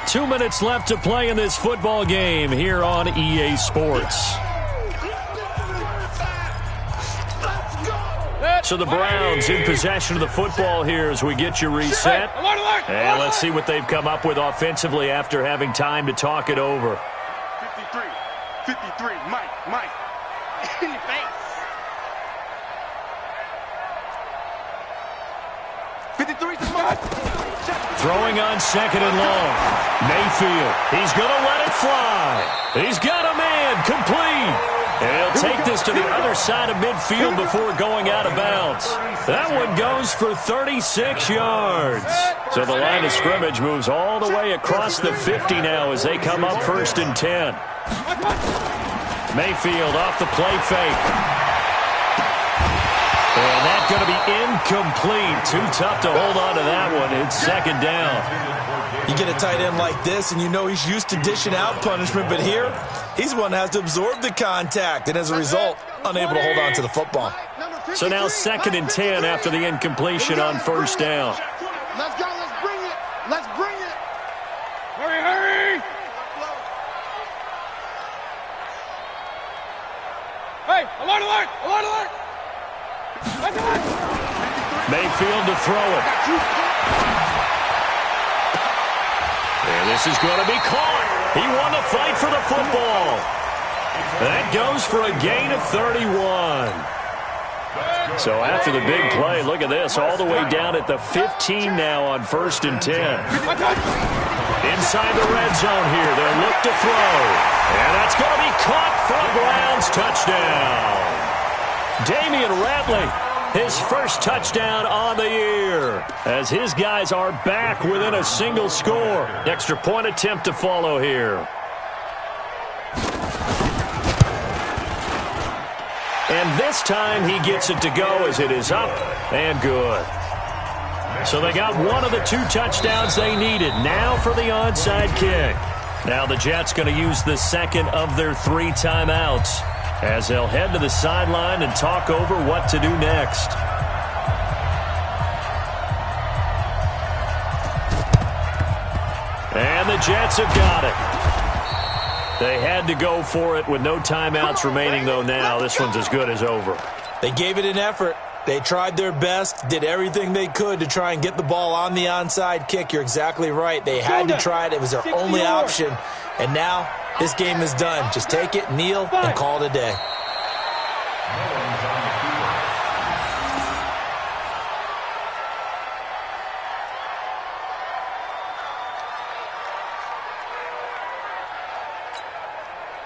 Two minutes left to play in this football game here on EA Sports. So the Browns in possession of the football here as we get you reset. And let's see what they've come up with offensively after having time to talk it over. 53, Mike. In your face. 53 to Mike. Throwing on 2nd and long. Mayfield, he's going to let it fly. He's got a man, complete. And he'll take this to the other side of midfield before going out of bounds. That one goes for 36 yards. So the line of scrimmage moves all the way across the 50 now as they come up 1st and 10. Mayfield off the play fake. And that's going to be incomplete. Too tough to hold on to that one. It's 2nd down. You get a tight end like this, and you know he's used to dishing out punishment, but here, he's one that has to absorb the contact, and as a result, unable to hold on to the football. So now 2nd and 10 after the incompletion on 1st down. Let's go, let's bring it. Let's bring it. Hurry. Hey, alert. Mayfield to throw it. And this is going to be caught. He won the fight for the football. That goes for a gain of 31. So after the big play, look at this, all the way down at the 15 now on 1st and 10. Inside the red zone here, they'll look to throw. And that's going to be caught for a Browns touchdown. Damian Ratley, his first touchdown on the year, as his guys are back within a single score. Extra point attempt to follow here. And this time he gets it to go as it is up and good. So they got one of the 2 touchdowns they needed. Now for the onside kick. Now the Jets going to use the second of their 3 timeouts as they'll head to the sideline and talk over what to do next. And the Jets have got it. They had to go for it with no timeouts remaining, though, now. This one's as good as over. They gave it an effort. They tried their best, did everything they could to try and get the ball on the onside kick. You're exactly right. They had to try it. It was their only option. And now this game is done. Just take it, kneel, and call it a day.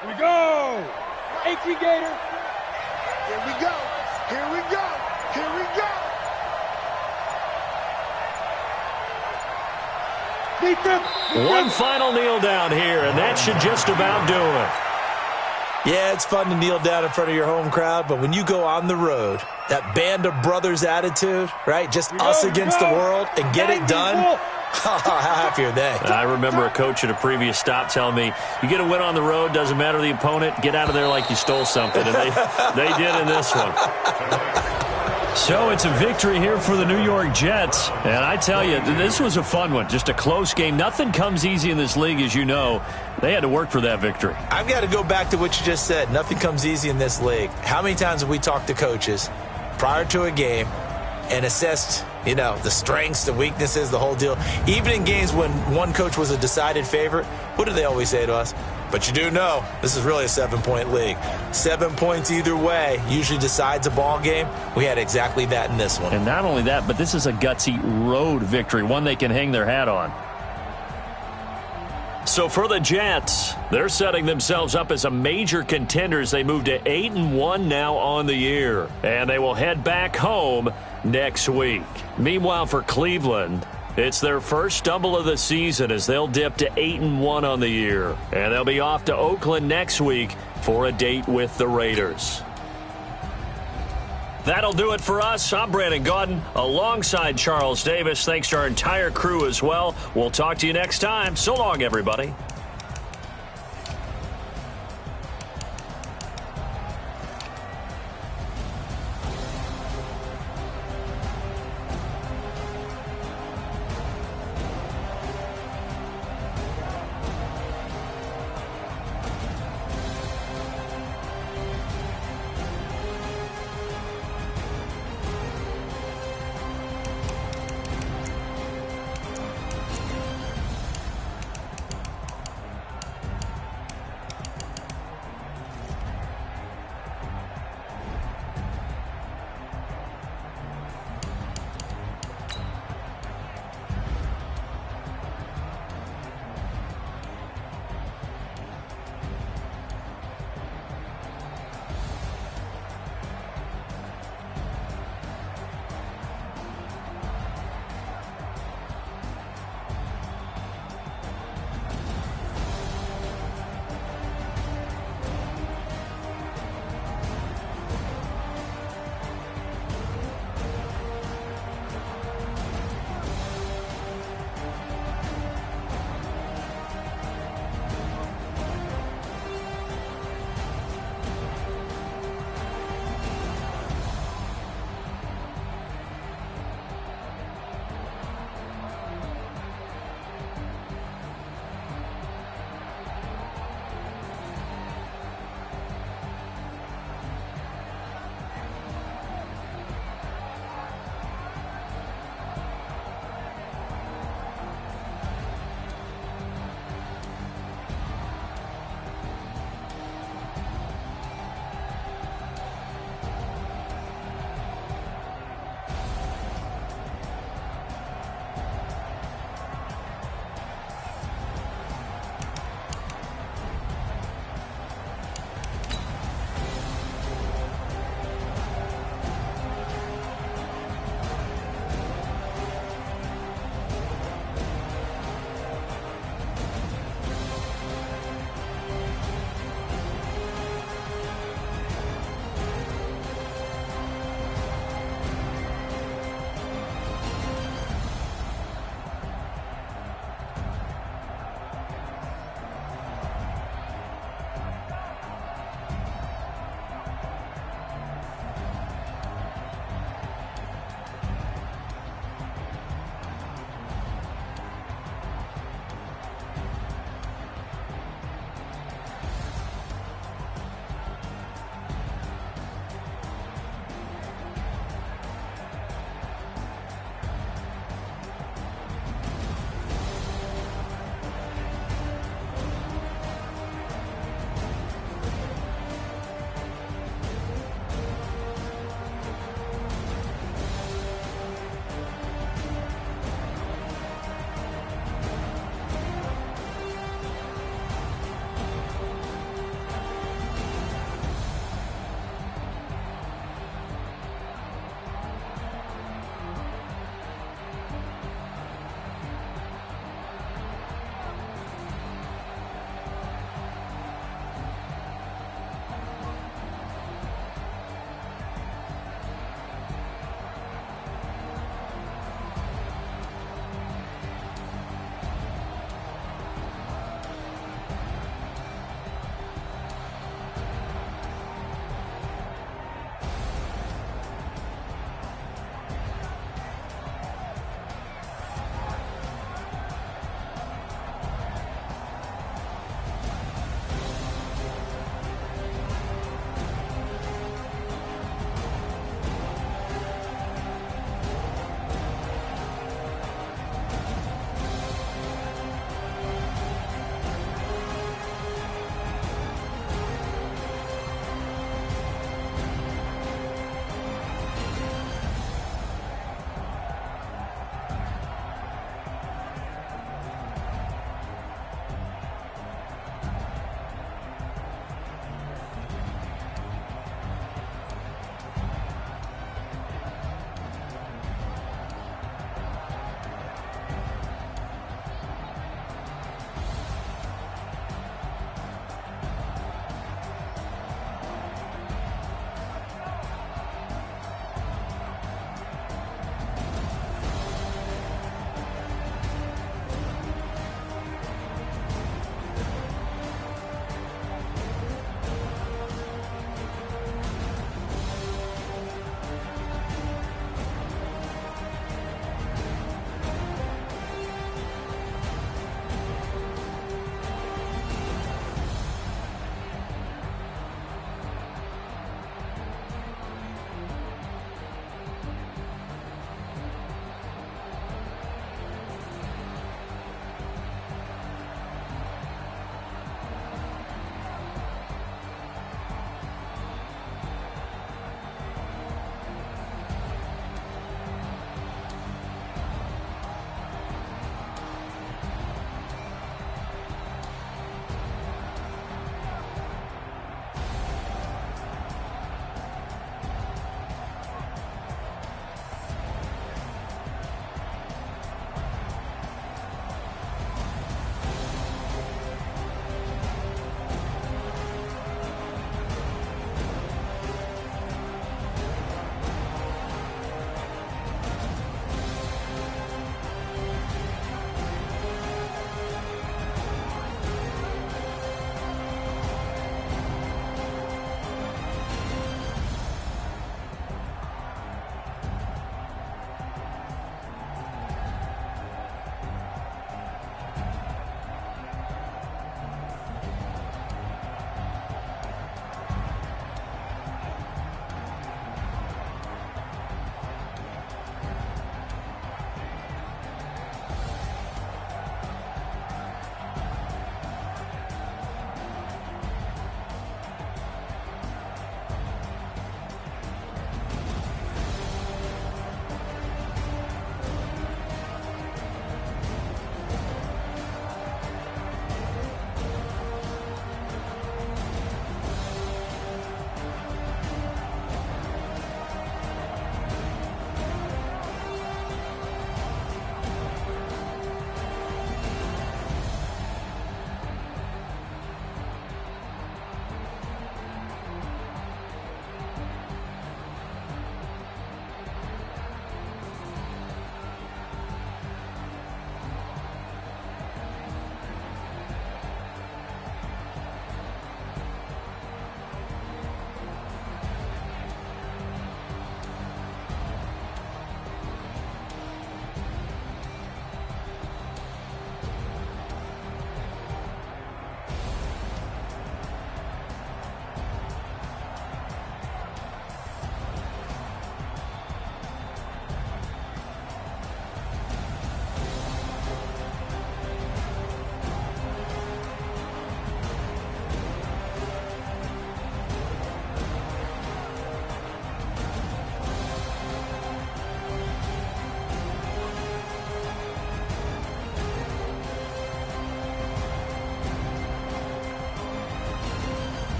Here we go. 18 Gator. Here we go. Here we go. Here we go. One final kneel down here, and that should just about do it. Yeah, it's fun to kneel down in front of your home crowd, but when you go on the road, that band of brothers attitude, right? Just us against the world and get it done. How happy are they? I remember a coach at a previous stop telling me, you get a win on the road, doesn't matter the opponent, get out of there like you stole something. And they did in this one. So it's a victory here for the New York Jets. And I tell you, this was a fun one. Just a close game. Nothing comes easy in this league, as you know. They had to work for that victory. I've got to go back to what you just said. Nothing comes easy in this league. How many times have we talked to coaches prior to a game and assessed, the strengths, the weaknesses, the whole deal? Even in games when one coach was a decided favorite, what do they always say to us? But you do know this is really a 7-point league. 7 points either way usually decides a ball game. We had exactly that in this one. And not only that, but this is a gutsy road victory, one they can hang their hat on. So for the Jets, they're setting themselves up as a major contender as they move to 8-1 now on the year. And they will head back home next week. Meanwhile, for Cleveland, it's their first stumble of the season as they'll dip to 8-1 on the year. And they'll be off to Oakland next week for a date with the Raiders. That'll do it for us. I'm Brandon Gaudin alongside Charles Davis. Thanks to our entire crew as well. We'll talk to you next time. So long, everybody.